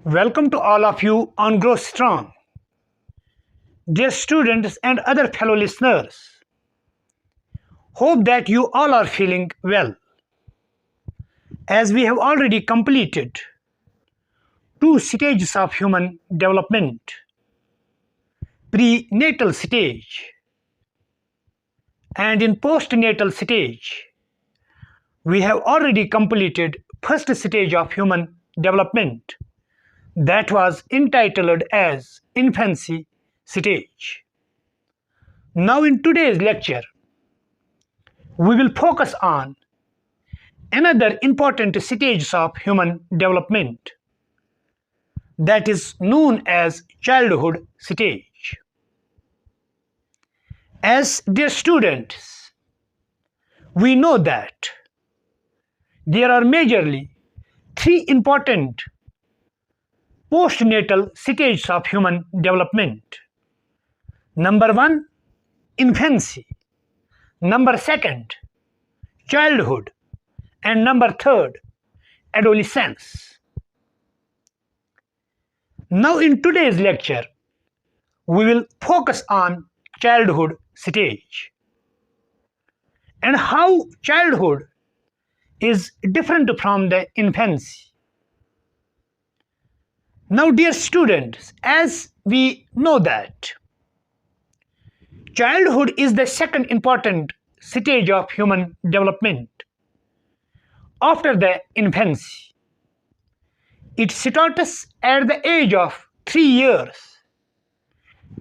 Welcome to all of you on Grow Strong. Dear students and other fellow listeners, hope that you all are feeling well, as we have already completed two stages of human development: prenatal stage and in postnatal stage. We have already completed first stage of human development, that was entitled as infancy stage. Now in today's lecture, we will focus on another important stage of human development, that is known as childhood stage. As dear students, we know that there are majorly three important postnatal stages of human development. Number one, infancy. Number second, childhood. And number third, adolescence. Now in today's lecture, we will focus on childhood stage and how childhood is different from the infancy. Now dear students, as we know that childhood is the second important stage of human development after the infancy. It starts at the age of 3 years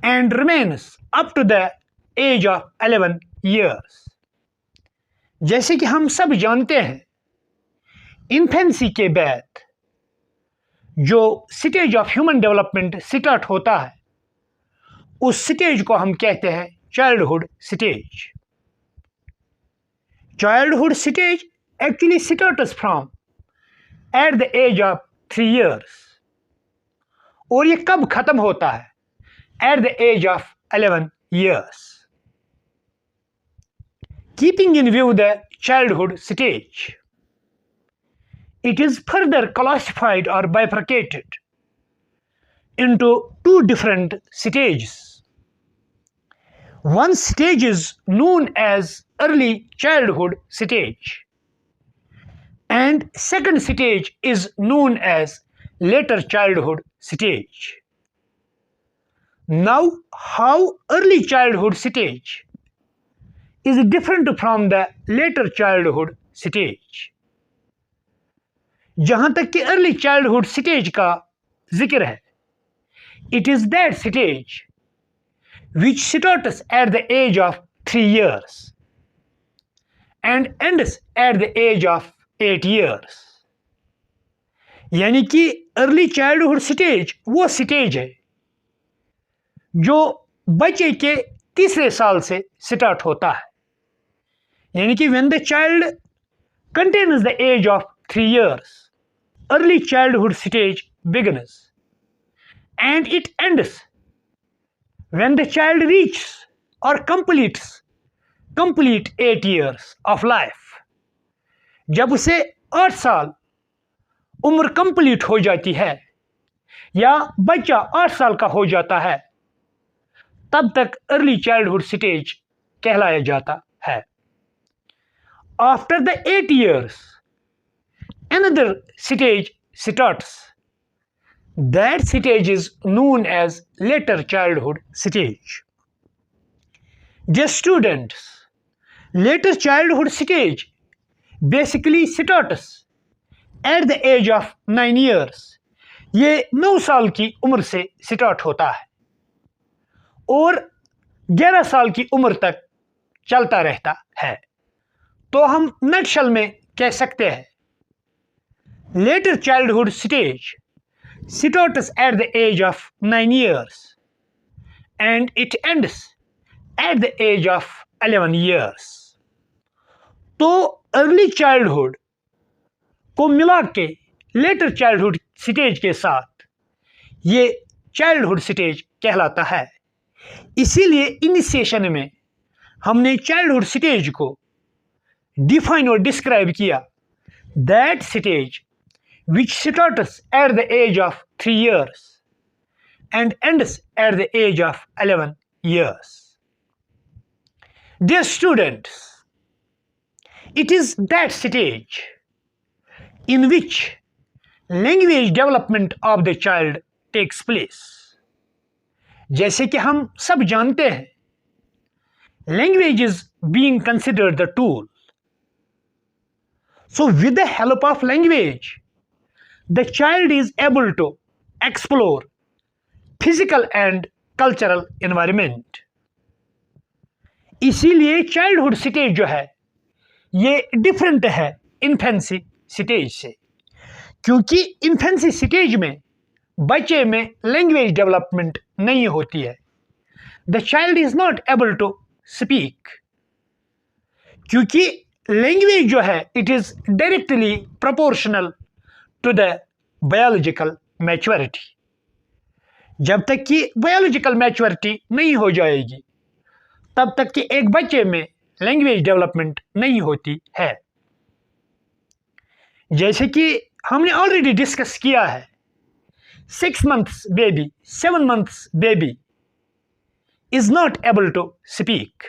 and remains up to the age of 11 years. जैसे कि हम सब जानते हैं, infancy के बाद जो stage of human development start होता है, उस स्टेज को हम कहते हैं childhood stage. Childhood stage actually starts from at the age of 3 years. और ये कब खत्म होता है? At the age of 11 years. Keeping in view the childhood stage, it is further classified or bifurcated into two different stages. One stage is known as early childhood stage, and second stage is known as later childhood stage. Now, how early childhood stage is different from the later childhood stage? जहां तक कि early childhood stage का जिक्र है, it is that stage which starts at the age of 3 years and ends at the age of 8 years. यानी कि early childhood stage वो stage है जो बच्चे के तीसरे साल से स्टार्ट होता है. यानी कि when the child contains the age of 3 years, early childhood stage begins and it ends when the child reaches or complete 8 years of life. जब उसे 8 साल उम्र कंप्लीट हो जाती है या बच्चा 8 साल का हो जाता है, तब तक अर्ली चाइल्डहुड स्टेज कहलाया जाता है. After the 8 years, another stage starts. That stage is known as later childhood stage. Dear students, later childhood stage basically starts at the age of 9 years. ये 9 साल की उम्र से स्टार्ट होता है और 11 साल की उम्र तक चलता रहता है. तो हम नटशल में कह सकते हैं, later childhood stage starts at the age of 9 years and it ends at the age of 11 years. तो अर्ली चाइल्डहुड को मिला के लेटर चाइल्डहुड स्टेज के साथ ये चाइल्डहुड स्टेज कहलाता है. इसीलिए इनिशिएशन में हमने चाइल्डहुड स्टेज को डिफाइन और डिस्क्राइब किया. That stage which starts at the age of 3 years and ends at the age of 11 years. Dear students, it is that stage in which language development of the child takes place. जैसे कि हम सब जानते हैं, language is being considered the tool. So with the help of language, the child is able to explore physical and cultural environment. इसीलिए childhood stage जो है ये डिफरेंट है इन्फेंसी स्टेज से, क्योंकि इन्फेंसी स्टेज में बच्चे में लैंग्वेज डेवलपमेंट नहीं होती है. The child is not able to speak, क्योंकि लैंग्वेज जो है it is directly proportional to the biological maturity. जब तक कि बायोलॉजिकल मैच्योरिटी नहीं हो जाएगी तब तक कि एक बच्चे में लैंग्वेज डेवलपमेंट नहीं होती है. जैसे कि हमने ऑलरेडी डिस्कस किया है, 6 months baby, 7 months baby is not able to speak,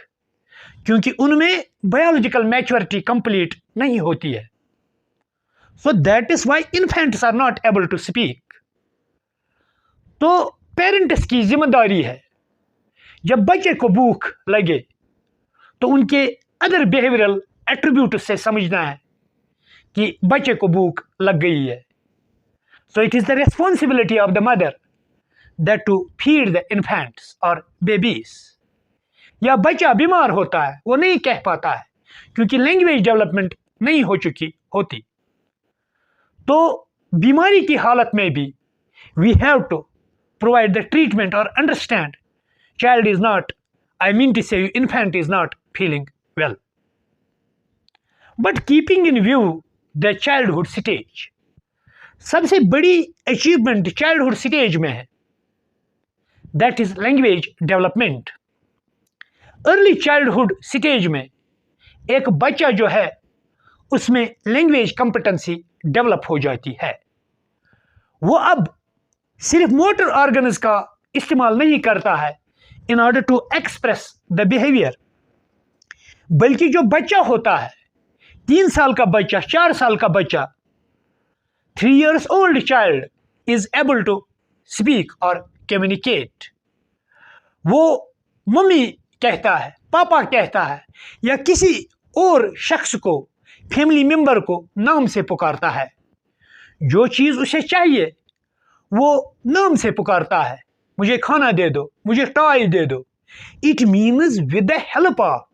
क्योंकि उनमें बायोलॉजिकल मैच्योरिटी कंप्लीट नहीं होती है. So that is why infants are not able to speak. तो पेरेंट्स की जिम्मेदारी है जब बच्चे को भूख लगे तो उनके अदर बिहेवियरल एट्रीब्यूट से समझना है कि बच्चे को भूख लग गई है. So it is the responsibility of the mother that to feed the infants और बेबीज. या बच्चा बीमार होता है, वो नहीं कह पाता है क्योंकि लैंग्वेज डेवलपमेंट नहीं हो चुकी होती. तो बीमारी की हालत में भी we have to provide the treatment और understand child is not, I mean to say infant is not feeling well. But keeping in view the childhood stage, सबसे बड़ी अचीवमेंट चाइल्डहुड स्टेज में है, that is language development. Early childhood stage में एक बच्चा जो है उसमें लैंग्वेज कॉम्पिटेंसी डेवलप हो जाती है. वो अब सिर्फ मोटर ऑर्गन्स का इस्तेमाल नहीं करता है in order to express the behavior, बल्कि जो बच्चा होता है 3 साल का बच्चा, 4 साल का बच्चा, 3 years old child is able to speak or communicate. वो मम्मी कहता है, पापा कहता है, या किसी और शख्स को, फैमिली मेंबर को नाम से पुकारता है. जो चीज़ उसे चाहिए वो नाम से पुकारता है, मुझे खाना दे दो, मुझे टॉय दे दो. It means with the help of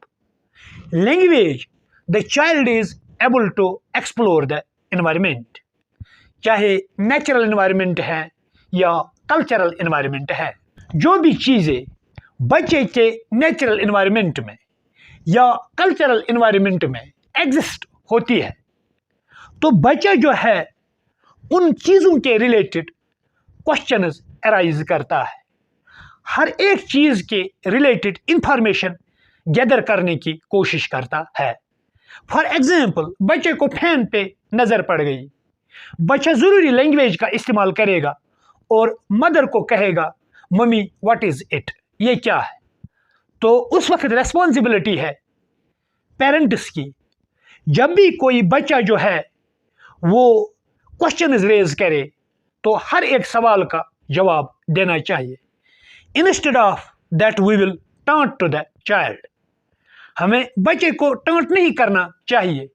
language the child is able to explore the environment, चाहे नेचुरल एनवायरमेंट है या कल्चरल एनवायरमेंट है. जो भी चीज़ें बच्चे के नेचुरल एनवायरमेंट में या कल्चरल एनवायरमेंट में एग्जिस्ट होती है तो बच्चा जो है उन चीज़ों के रिलेटेड क्वेश्चंस अराइज करता है. हर एक चीज के रिलेटेड इंफॉर्मेशन गैदर करने की कोशिश करता है. फॉर एग्जाम्पल, बच्चे को फैन पे नजर पड़ गई, बच्चा जरूरी लैंग्वेज का इस्तेमाल करेगा और मदर को कहेगा मम्मी व्हाट इज इट, ये क्या है. तो उस वक्त रेस्पॉन्सिबिलिटी है पेरेंट्स की, जब भी कोई बच्चा जो है वो क्वेश्चन रेज करे तो हर एक सवाल का जवाब देना चाहिए. Instead of that we will taunt to the child, हमें बच्चे को टॉन्ट नहीं करना चाहिए,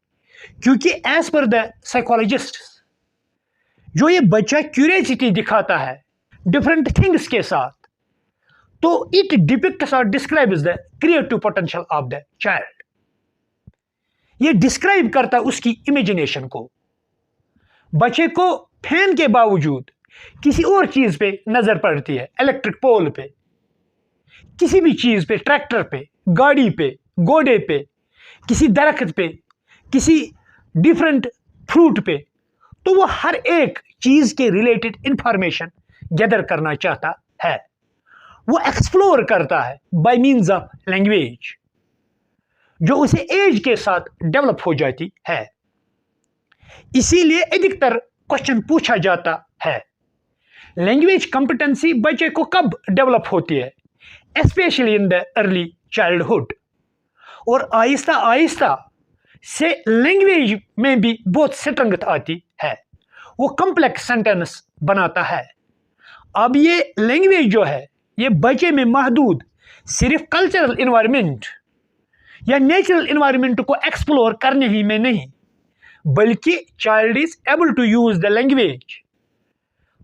क्योंकि एज पर द साइकोलॉजिस्ट जो ये बच्चा क्यूरियोसिटी दिखाता है डिफरेंट थिंग्स के साथ, तो इट डिपिक्ट्स और describes the creative potential of the child. ये डिस्क्राइब करता है उसकी इमेजिनेशन को. बच्चे को फैन के बावजूद किसी और चीज पे नजर पड़ती है, इलेक्ट्रिक पोल पे, किसी भी चीज पे, ट्रैक्टर पे, गाड़ी पे, घोड़े पे, किसी दरख्त पे, किसी डिफरेंट फ्रूट पे, तो वो हर एक चीज के रिलेटेड इंफॉर्मेशन गैदर करना चाहता है. वो एक्सप्लोर करता है बाय मीन्स ऑफ लैंग्वेज, जो उसे एज के साथ डेवलप हो जाती है. इसीलिए अधिकतर क्वेश्चन पूछा जाता है, लैंग्वेज कॉम्पिटेंसी बच्चे को कब डेवलप होती है, specially in the early childhood. और आहिस्ता आहिस्ता से लैंग्वेज में भी बहुत स्ट्रेंथ आती है, वो कॉम्प्लेक्स सेंटेंस बनाता है। अब ये लैंग्वेज जो है ये बच्चे में महदूद सिर्फ कल्चरल इन्वायरमेंट या नेचुरल इन्वायरमेंट को एक्सप्लोर करने ही में नहीं, बल्कि child is able to use the language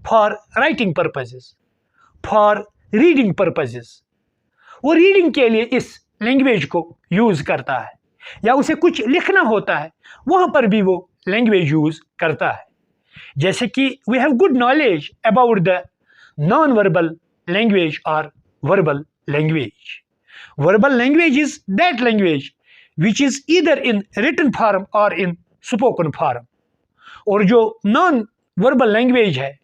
for writing purposes, for reading purposes. वो रीडिंग के लिए इस लैंग्वेज को यूज करता है, या उसे कुछ लिखना होता है वहां पर भी वो लैंग्वेज यूज करता है। जैसे कि we have good knowledge about the non verbal language और verbal language. Verbal language is that language which is either in written form और इन स्पोकन फॉर्म, और जो नॉन वर्बल लैंग्वेज है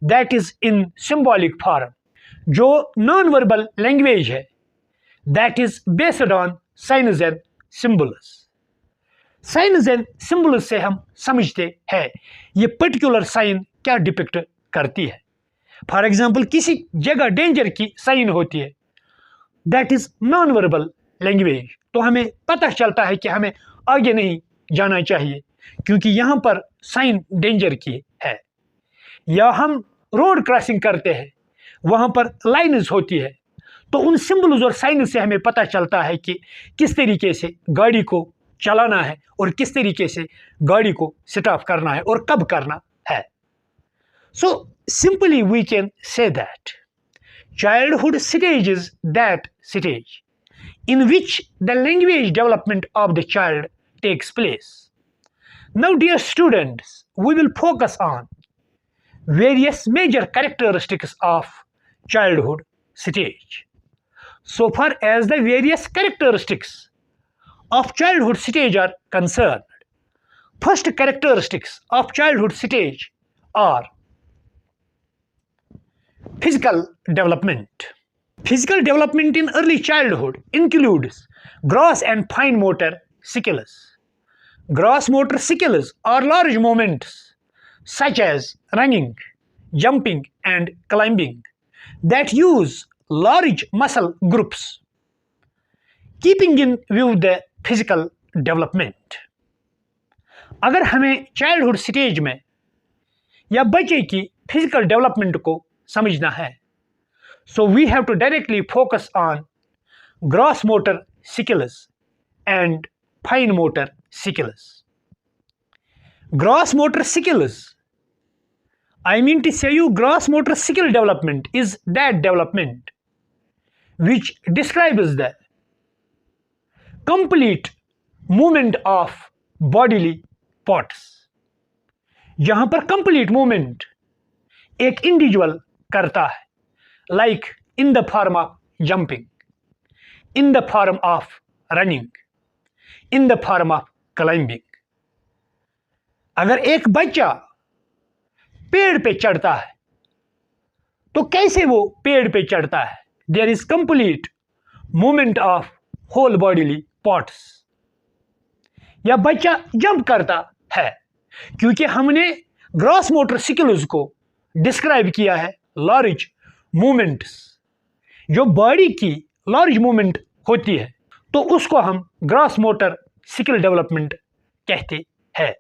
that is in symbolic form. जो non verbal language है that is based on signs and symbols. Signs and symbols से हम समझते हैं ये पर्टिकुलर साइन क्या डिपिक्ट करती है। फॉर एग्जाम्पल किसी जगह डेंजर की साइन होती है, that is non verbal language, तो हमें पता चलता है कि हमें आगे नहीं जाना चाहिए क्योंकि यहाँ पर साइन डेंजर की है। या हम रोड क्रॉसिंग करते हैं, वहाँ पर लाइन्स होती है, तो उन सिंबल्स और साइन से हमें पता चलता है कि किस तरीके से गाड़ी को चलाना है और किस तरीके से गाड़ी को स्टॉप करना है और कब करना है। So simply we can say that childhood stage is that stage in which the language development of the child takes place. Now, dear students, we will focus on various major characteristics of childhood stage. So far as the various characteristics of childhood stage are concerned, first characteristics of childhood stage are physical development. Physical development in early childhood includes gross and fine motor skills. Gross motor skills are large movements such as running, jumping, and climbing that use large muscle groups, keeping in view the physical development. अगर हमें childhood stage में या बच्चे की physical development को समझना है, so we have to directly focus on gross motor skills and fine motor skills. Gross motor skills, I mean to say you gross motor skill development is that development which describes the complete movement of bodily parts. जहां पर complete movement एक individual करता है, like in the form of jumping, in the form of running, in the form of climbing. अगर एक बच्चा पेड़ पे चढ़ता है तो कैसे वो पेड़ पे चढ़ता है? There is complete movement of whole bodily parts. या बच्चा जंप करता है क्योंकि हमने ग्रॉस मोटर स्किल्स को डिस्क्राइब किया है लार्ज मूवमेंट्स। जो बॉडी की लार्ज मूवमेंट होती है तो उसको हम ग्रॉस मोटर स्किल डेवलपमेंट कहते हैं।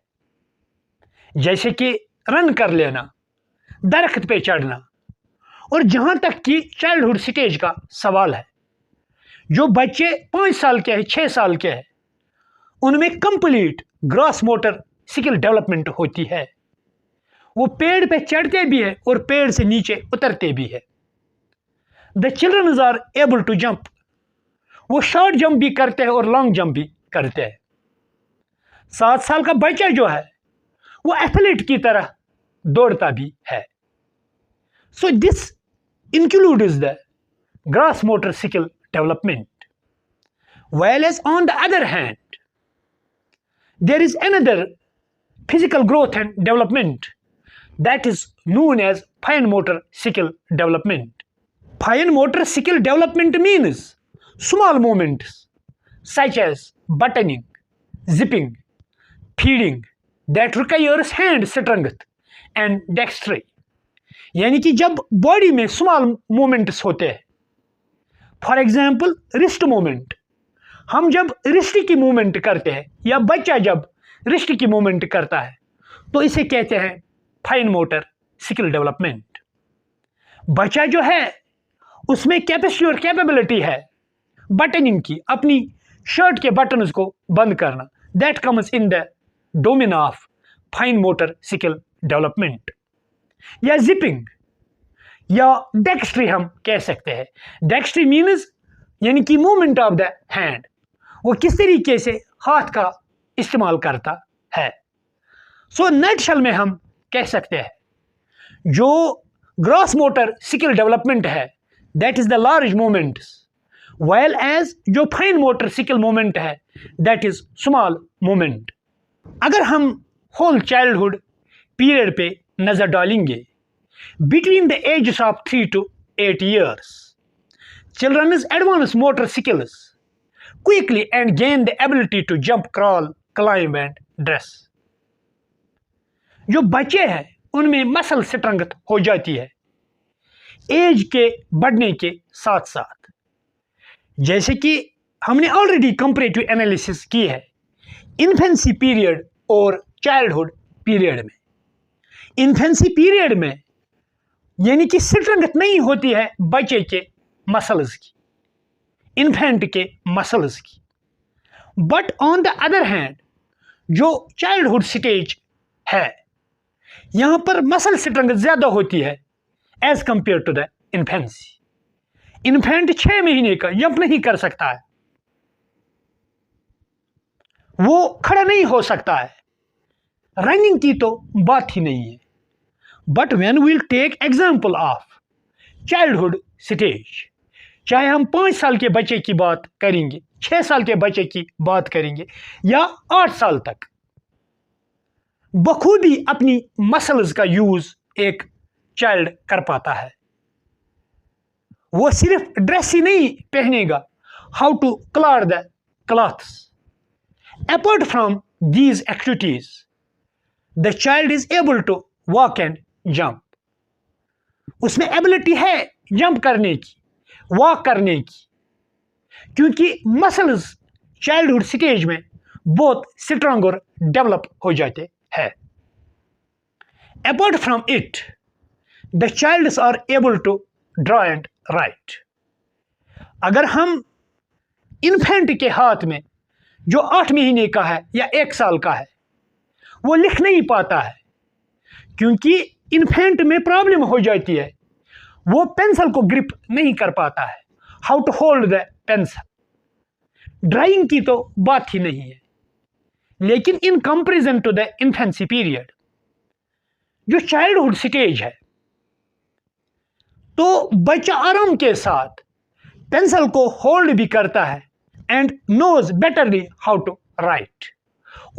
जैसे कि रन कर लेना, दरख्त पे चढ़ना। और जहां तक कि चाइल्डहुड स्टेज का सवाल है, जो बच्चे 5 साल के हैं, 6 साल के हैं, उनमें complete gross motor skill development होती है। वो पेड़ पे चढ़ते भी है और पेड़ से नीचे उतरते भी है। The children are able to jump, वो शॉर्ट जंप भी करते हैं और लॉन्ग जंप भी करते हैं। 7 साल का बच्चा जो है वो एथलीट की तरह दौड़ता भी है। So this includes the gross motor skill development. While as on the other hand, there is another physical growth and development that is known as fine motor skill development. Fine motor skill development means small movements such as buttoning, zipping, feeding that requires hand strength and dexterity, यानी कि जब body में small movements होते हैं, for example wrist movement, हम जब wrist की movement करते हैं या बच्चा जब रिस्ट की मूवमेंट करता है तो इसे कहते हैं फाइन मोटर स्किल डेवलपमेंट। बच्चा जो है उसमें कैपेसिटी और कैपेबिलिटी है बटनिंग की, अपनी शर्ट के बटन्स को बंद करना, that comes in the domain of fine motor skill development. या जिपिंग या डेक्स्ट्री हम कह सकते हैं। डेक्स्ट्री मीन्स यानी कि मूवमेंट ऑफ द हैंड, वो किस तरीके से हाथ का इस्तेमाल करता है। सो नटशल में हम कह सकते हैं जो ग्रॉस मोटर स्किल डेवलपमेंट है that is the large movements, well as जो फाइन मोटर स्किल मूवमेंट है दैट इज स्मॉल मूवमेंट। अगर हम होल चाइल्डहुड पीरियड पे नजर डालेंगे, between the ages of 3 to 8 years, children's advanced motor skills quickly and gain the ability to jump, crawl, climb and dress. जो बच्चे हैं उनमें मसल स्ट्रेंथ हो जाती है एज के बढ़ने के साथ साथ। जैसे कि हमने ऑलरेडी कंपैरेटिव एनालिसिस की है इन्फेंसी पीरियड और चाइल्डहुड पीरियड में। इन्फेंसी पीरियड में यानी कि स्ट्रेंथ नहीं होती है बच्चे के मसल्स की, इन्फेंट के मसल्स की, but on the other hand जो चाइल्डहुड स्टेज है यहां पर मसल स्ट्रेंथ ज्यादा होती है as compare to the infancy. Infant 6 महीने का जंप नहीं कर सकता है, वो खड़ा नहीं हो सकता है, रनिंग की तो बात ही नहीं है। But when we'll take example of childhood stage, चाहे हम 5 साल के बच्चे की बात करेंगे, 6 साल के बच्चे की बात करेंगे या 8 साल तक, बखूबी अपनी मसल्स का यूज एक चाइल्ड कर पाता है। वो सिर्फ ड्रेस ही नहीं पहनेगा, how to colour the clothes. Apart from these activities the child is able to walk and jump. उसमें एबिलिटी है जंप करने की, वॉक करने की, क्योंकि मसल्स चाइल्डहुड स्टेज में बहुत स्ट्रांग और डेवलप हो जाते हैं। Apart from it the childs are able to draw and write. अगर हम इन्फेंट के हाथ में जो 8 महीने का है या 1 साल का है वो लिख नहीं पाता है, क्योंकि इन्फेंट में प्रॉब्लम हो जाती है, वो पेंसिल को ग्रिप नहीं कर पाता है, how to hold the pencil. Drawing की तो बात ही नहीं है। लेकिन in comparison to the infancy period जो चाइल्डहुड स्टेज है तो बच्चा आराम के साथ पेंसिल को होल्ड भी करता है and knows betterly how to write.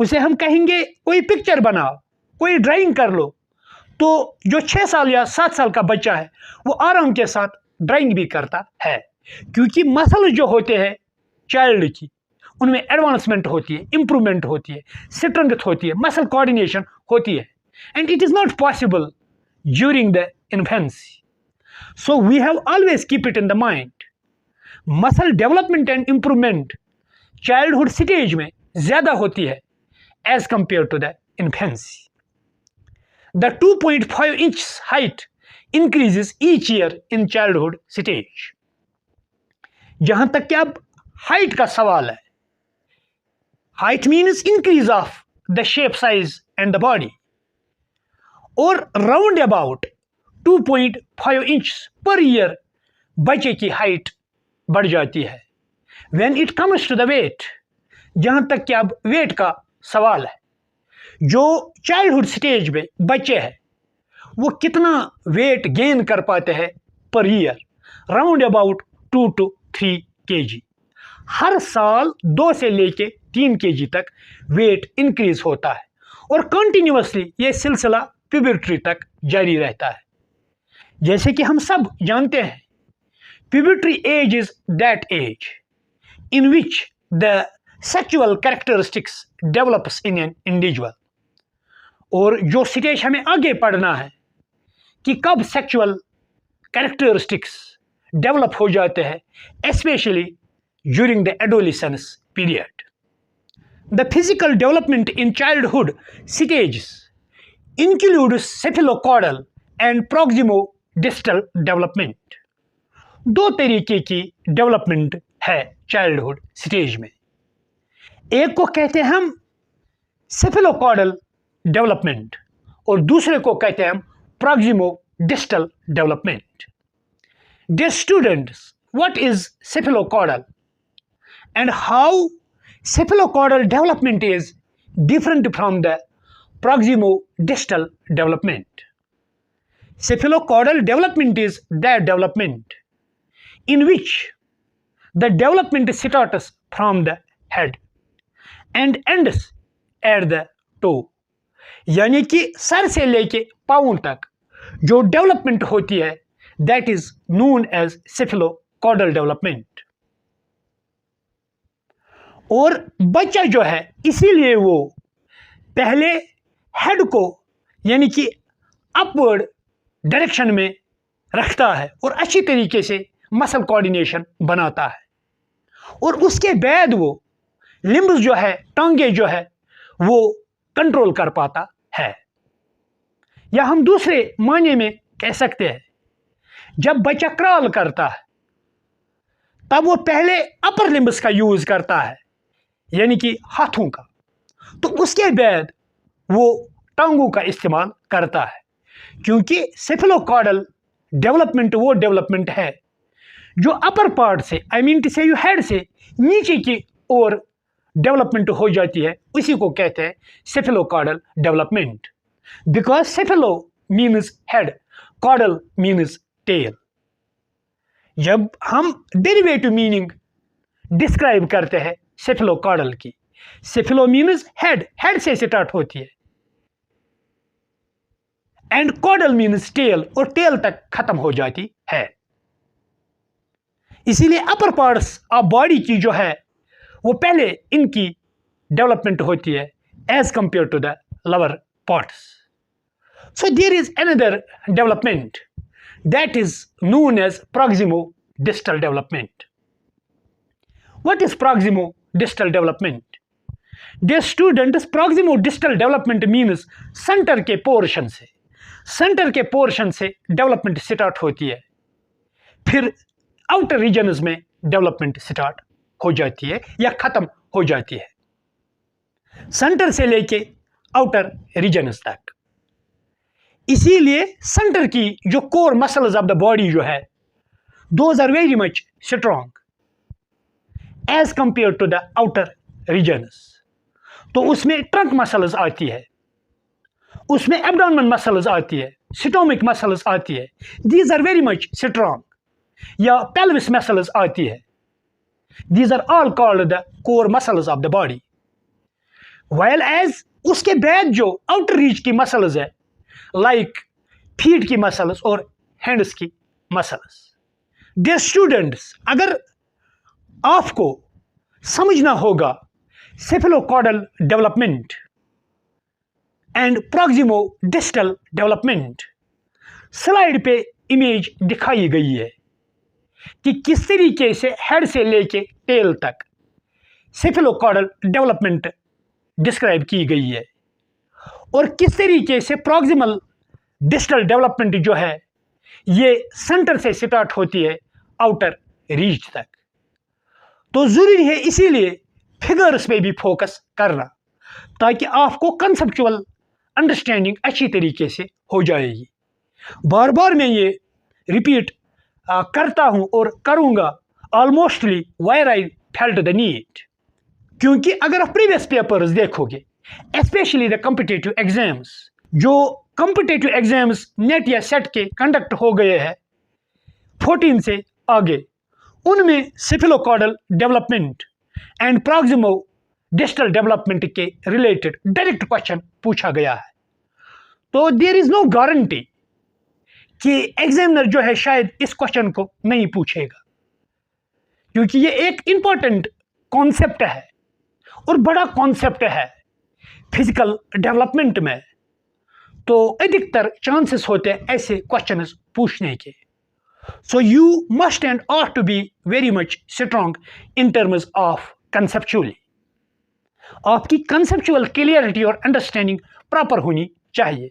उसे हम कहेंगे कोई पिक्चर बनाओ, कोई ड्राइंग कर लो, तो जो 6 साल या 7 साल का बच्चा है वो आराम के साथ ड्राइंग भी करता है, क्योंकि मसल जो होते हैं चाइल्ड की उनमें एडवांसमेंट होती है, इंप्रूवमेंट होती है, स्ट्रेंथ होती है, मसल कोऑर्डिनेशन होती है, and it is not possible during the infancy. So we have always keep it in the mind, muscle development and improvement childhood stage में ज्यादा होती है as compare to the infancy. The 2.5 inch height increases each year in childhood stage. जहां तक कि अब height का सवाल है, height means increase of the shape size and the body, और round about 2.5 inch per year बच्चे की हाइट बढ़ जाती है। When it comes to the weight, जहां तक कि अब वेट का सवाल है, जो चाइल्डहुड स्टेज में बच्चे हैं वो कितना वेट गेन कर पाते हैं per year, round about 2 to 3 kg। हर साल 2 से लेके 3 kg तक वेट इंक्रीज होता है और कंटिन्यूअसली ये सिलसिला प्यूबर्टी तक जारी रहता है। जैसे कि हम सब जानते हैं puberty age is that age in which the sexual characteristics develops in an individual, और जो स्टेज हमें आगे पढ़ना है कि कब सेक्सुअल कैरेक्टरिस्टिक्स डेवलप हो जाते हैं, especially during the adolescence period. The physical development in childhood stages include cephalocaudal and proximodistal development. दो तरीके की डेवलपमेंट है चाइल्डहुड स्टेज में। एक को कहते हैं हम सेफेलोकॉर्डल डेवलपमेंट और दूसरे को कहते हैं हम प्रॉक्सिमोडिस्टल development. Dear students, what is cephalocaudal and how cephalocaudal development is different from the proximodistal development? Cephalocaudal development is that development in which the development starts from the head and ends at the toe, यानी कि sir से लेके पाँव तक जो development होती है that is known as cephalocaudal development। और बच्चा जो है इसीलिए वो पहले हेड को यानी कि अपवर्ड डायरेक्शन में रखता है और अच्छी तरीके से मसल कोऑर्डिनेशन बनाता है और उसके बाद वो लिम्ब्स जो है, टांगे जो है, वो कंट्रोल कर पाता है। या हम दूसरे मायने में कह सकते हैं जब बच्चा क्रॉल करता है तब वो पहले अपर लिम्ब्स का यूज करता है यानी कि हाथों का, तो उसके बाद वो टांगों का इस्तेमाल करता है, क्योंकि सेफेलोकॉर्डल डेवलपमेंट वो डेवलपमेंट है जो अपर पार्ट से, आई मीन टू से हेड से नीचे की ओर डेवलपमेंट हो जाती है, उसी को कहते हैं cephalocaudal development. Because cephalo means head, caudal means tail. जब हम डेरिवेटिव मीनिंग डिस्क्राइब करते हैं सेफेलोकॉर्डल की, सेफेलो मीन्स हेड, हेड से स्टार्ट होती है, एंड कॉर्डल मीन्स टेल, और टेल तक खत्म हो जाती है। इसीलिए अपर पार्ट्स ऑफ बॉडी की जो है वो पहले इनकी डेवलपमेंट होती है as compare to the lower parts. So there is another development that is known as proximodistal development. What is proximodistal development? Dear students, proximodistal development means center के portion से, सेंटर के पोर्शन से development start होती है, फिर outer regions में development start हो जाती है या खत्म हो जाती है, सेंटर से लेके आउटर रीजन्स तक। इसीलिए सेंटर की जो core muscles of the body जो है, those are very much strong as compare to the outer regions. तो उसमें ट्रंक मसल्स आती है, उसमें एब्डोमेन मसल्स आती है, स्टोमिक मसल्स आती है, these are very much strong, या पेल्विस मसल्स आती है, these are all called the core muscles of the body. While as उसके बाद जो आउटर रीच की मसल्स है, लाइक फीट की मसल्स और हैंड्स की मसल्स। डियर स्टूडेंट्स, अगर आपको समझना होगा cephalocaudal development and proximodistal development, slide पे इमेज दिखाई गई है कि किस तरीके से हेड से लेके टेल तक सेफेलोकॉर्डल डेवलपमेंट डिस्क्राइब की गई है और किस तरीके से प्रॉक्सिमल डिस्टल डेवलपमेंट जो है ये सेंटर से स्टार्ट होती है आउटर रीच तक। तो जरूरी है इसीलिए फिगर्स पे भी फोकस करना, ताकि आपको कंसेप्चुअल अंडरस्टैंडिंग अच्छी तरीके से हो जाएगी। बार बार मैं ये रिपीट करता हूँ और करूँगा almostly wire I felt the need, क्योंकि अगर आप प्रीवियस पेपर्स देखोगे, स्पेशली द कॉम्पिटिटिव एग्जाम्स, जो कॉम्पिटिटिव एग्जाम्स नेट या सेट के कंडक्ट हो गए हैं 14 से आगे, उनमें सेफेलोकॉर्डल डेवलपमेंट एंड प्रॉक्सिमोडिस्टल डेवलपमेंट के रिलेटेड डायरेक्ट क्वेश्चन पूछा गया है। तो देयर इज नो गारंटी कि एग्जामिनर जो है शायद इस क्वेश्चन को नहीं पूछेगा, क्योंकि ये एक इंपॉर्टेंट कॉन्सेप्ट है और बड़ा कॉन्सेप्ट है फिजिकल डेवलपमेंट में, तो अधिकतर चांसेस होते हैं ऐसे क्वेश्चंस पूछने के. So you must and ought to be very much strong in terms of conceptually. आपकी conceptual clarity और understanding proper होनी चाहिए.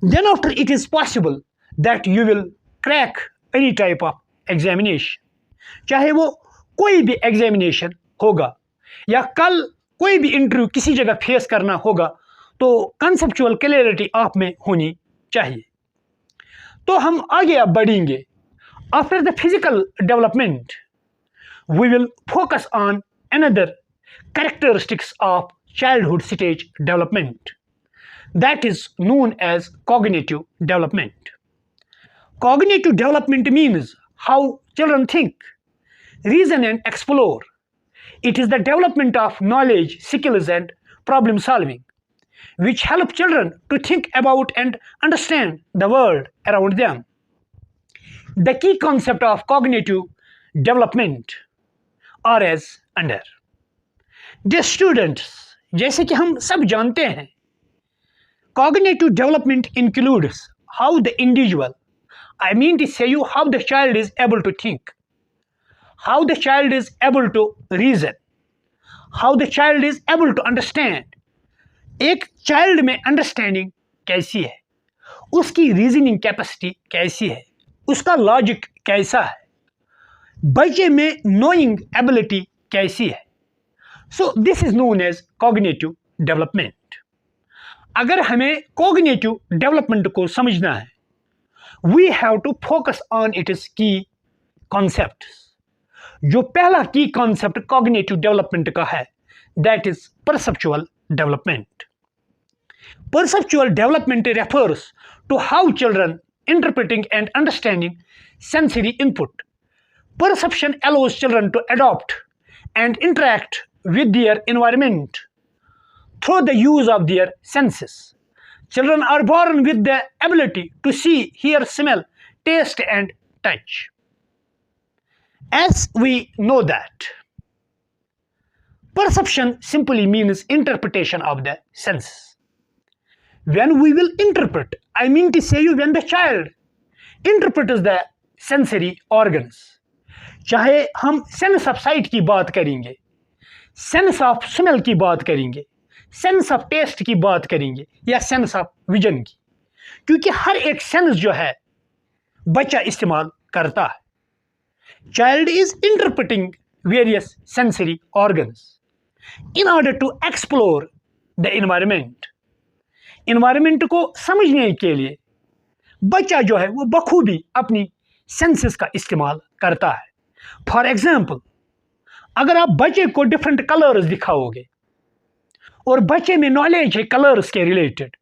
Then after it is possible that you will crack any type of examination. चाहे वो कोई भी examination होगा या कल कोई भी इंटरव्यू किसी जगह फेस करना होगा, तो कंसेप्चुअल क्लैरिटी आप में होनी चाहिए. तो हम आगे अब बढ़ेंगे. After the physical development we will focus on another characteristics of childhood stage development, that is known as cognitive development. Cognitive development means how children think, reason and explore. It is the development of knowledge, skills and problem solving which help children to think about and understand the world around them. The key concept of cognitive development are as under. Dear students, जैसे कि हम सब जानते हैं, cognitive development includes how the individual, I mean to say you how the child is able to think, how the child is able to reason, how the child is able to understand. एक child में understanding कैसी है, उसकी reasoning capacity कैसी है, उसका logic कैसा है, बच्चे में नोइंग एबिलिटी कैसी है. So this is known as cognitive development. अगर हमें कॉग्निटिव डेवलपमेंट को समझना है, we have to focus on its key concepts. जो पहला की कॉन्सेप्ट कॉग्निटिव डेवलपमेंट का है, that is perceptual development. Perceptual development refers to how children interpreting and understanding sensory input. Perception allows children to adopt and interact with their environment through the use of their senses. Children are born with the ability to see, hear, smell, taste and touch. As we know that perception simply means interpretation of the senses. When we will interpret, I mean to say you when the child interprets the sensory organs, चाहे हम sense of sight की बात करेंगे, sense of smell की बात करेंगे, sense of taste की बात करेंगे या sense of vision की, क्योंकि हर एक sense जो है बच्चा इस्तेमाल करता है. Child is interpreting various sensory organs in order to explore the environment. Environment को समझने के लिए बच्चा जो है वो बखूबी अपनी सेंसेस का इस्तेमाल करता है. फॉर एग्जाम्पल, अगर आप बच्चे को डिफरेंट कलर्स दिखाओगे और बच्चे में नॉलेज है कलर्स के रिलेटेड,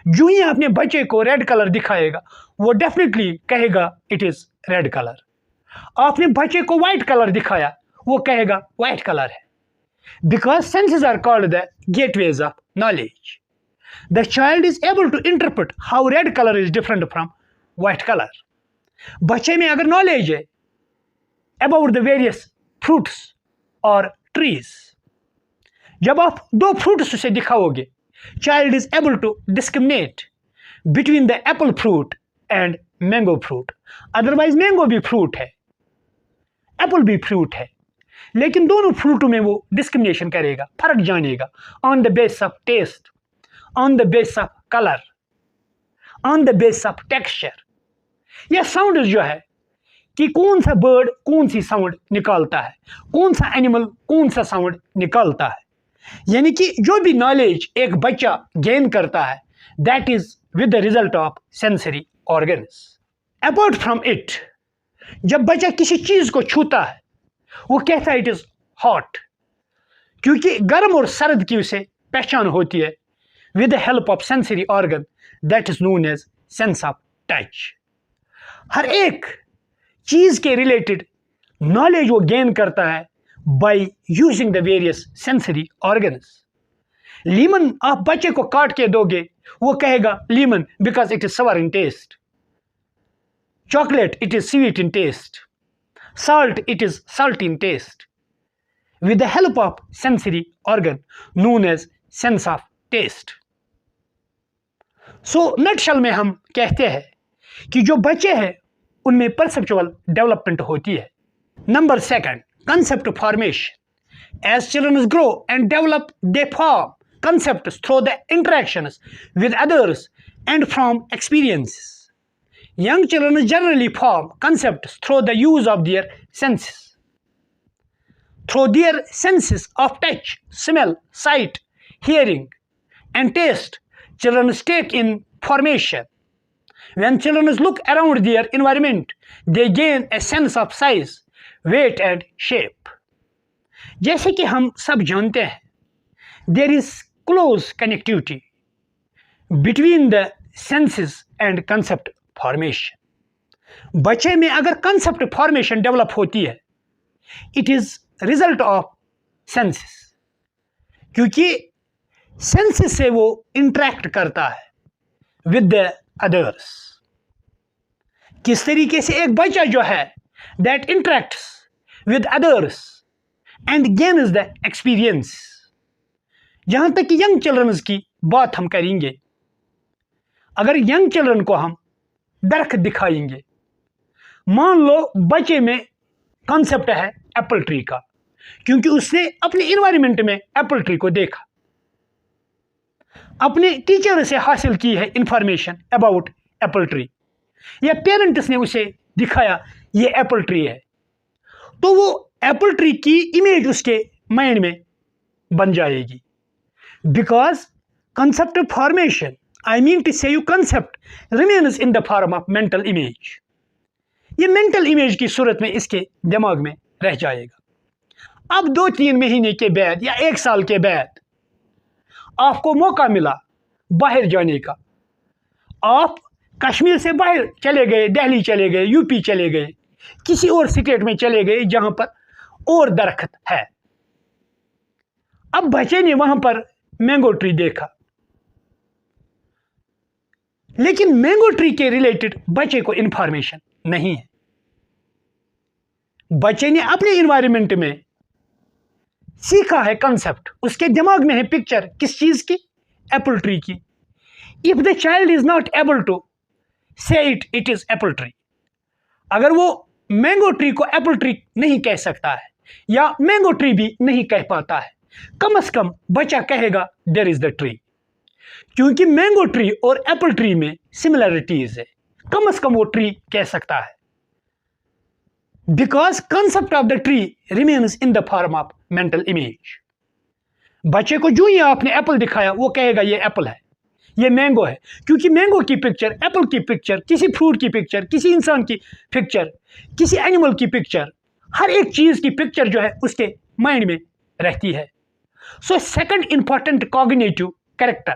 जो ही आपने बच्चे को रेड कलर दिखाएगा वो डेफिनेटली कहेगा इट इज रेड कलर. आपने बच्चे को व्हाइट कलर दिखाया, वो कहेगा व्हाइट कलर है. Because senses are called the gateways of knowledge. The child is able to interpret how red color is different from white color. बच्चे में अगर knowledge है about the various fruits or trees, जब आप दो fruits उसे दिखाओगे, child is able to discriminate between the apple fruit and mango fruit. Otherwise mango भी fruit है, apple भी fruit है, लेकिन दोनों फ्रूटों में वो डिस्क्रिमिनेशन करेगा, फर्क जानेगा on the base of taste, on the base of colour, on the base of texture. यह साउंड जो है कि कौन सा बर्ड कौन सी साउंड निकालता है, कौन सा एनिमल कौन सा साउंड निकालता है, यानी कि जो भी नॉलेज एक बच्चा गेन करता है, that is with the result of sensory organs. Apart from it, जब बच्चा किसी चीज को छूता है, वो कहता है इट इज हॉट, क्योंकि गर्म और सर्द की उसे पहचान होती है with the help of sensory organ, that is known as sense of touch. हर एक चीज के रिलेटेड नॉलेज वो गेन करता है by using the various sensory organs. Lemon आप बच्चे को काट के दोगे, वो कहेगा Lehman because it is sour in taste. Chocolate it is sweet in taste. Salt, it is salt in taste. With the help of sensory organ known as sense of taste. So nutshell में हम कहते हैं कि जो बच्चे हैं उनमें perceptual development होती है। Number second, concept formation. As children grow and develop they form concepts through the interactions with others and from experiences. Young children generally form concepts through the use of their senses. Through their senses of touch, smell, sight, hearing, and taste, children take in formation. When children look around their environment, they gain a sense of size, weight, and shape. जैसे कि हम सब जानते हैं, there is close connectivity between the senses and concept formation. बच्चे में अगर concept formation develop होती है, it is result of senses, क्योंकि senses से वो interact करता है with the others. किस तरीके से एक बच्चा जो है that interacts with others and gains the experience. जहां तक कि यंग चिल्ड्रंस की बात हम करेंगे, अगर यंग चिल्ड्रन को हम दरख्त दिखाएंगे, मान लो बच्चे में कॉन्सेप्ट है एप्पल ट्री का, क्योंकि उसने अपने इन्वायरमेंट में एप्पल ट्री को देखा, अपने टीचर से हासिल की है इंफॉर्मेशन अबाउट एप्पल ट्री, या पेरेंट्स ने उसे दिखाया ये एप्पल ट्री है, तो वो एप्पल ट्री की इमेज उसके माइंड में बन जाएगी. Because concept formation, I mean to say you concept remains in the form of mental image. ये mental image की सूरत में इसके दिमाग में रह जाएगा. अब 2-3 महीने के बाद या 1 साल के बाद आपको मौका मिला बाहर जाने का, आप कश्मीर से बाहर चले गए, दिल्ली चले गए, यूपी चले गए, किसी और स्टेट में चले गए जहां पर और दरख्त है. अब बच्चे ने वहां पर मैंगो ट्री देखा, लेकिन मैंगो ट्री के रिलेटेड बच्चे को इंफॉर्मेशन नहीं है. बच्चे ने अपने इन्वायरमेंट में सीखा है कंसेप्ट, उसके दिमाग में है पिक्चर किस चीज की, एप्पल ट्री की. If the child is not able to say it is apple tree, अगर वो मैंगो ट्री को एप्पल ट्री नहीं कह सकता है या मैंगो ट्री भी नहीं कह पाता है, कम से कम बच्चा कहेगा देयर इज द ट्री, क्योंकि मैंगो ट्री और एप्पल ट्री में सिमिलरिटीज है, कम से कम वो ट्री कह सकता है. Because concept of the tree remains in the form of mental image. बच्चे को जो ही आपने एप्पल दिखाया वो कहेगा ये एप्पल है, ये मैंगो है, क्योंकि मैंगो की पिक्चर, एप्पल की पिक्चर, किसी फ्रूट की पिक्चर, किसी इंसान की पिक्चर, किसी एनिमल की पिक्चर, हर एक चीज की पिक्चर जो है उसके माइंड में रहती है. So second important cognitive character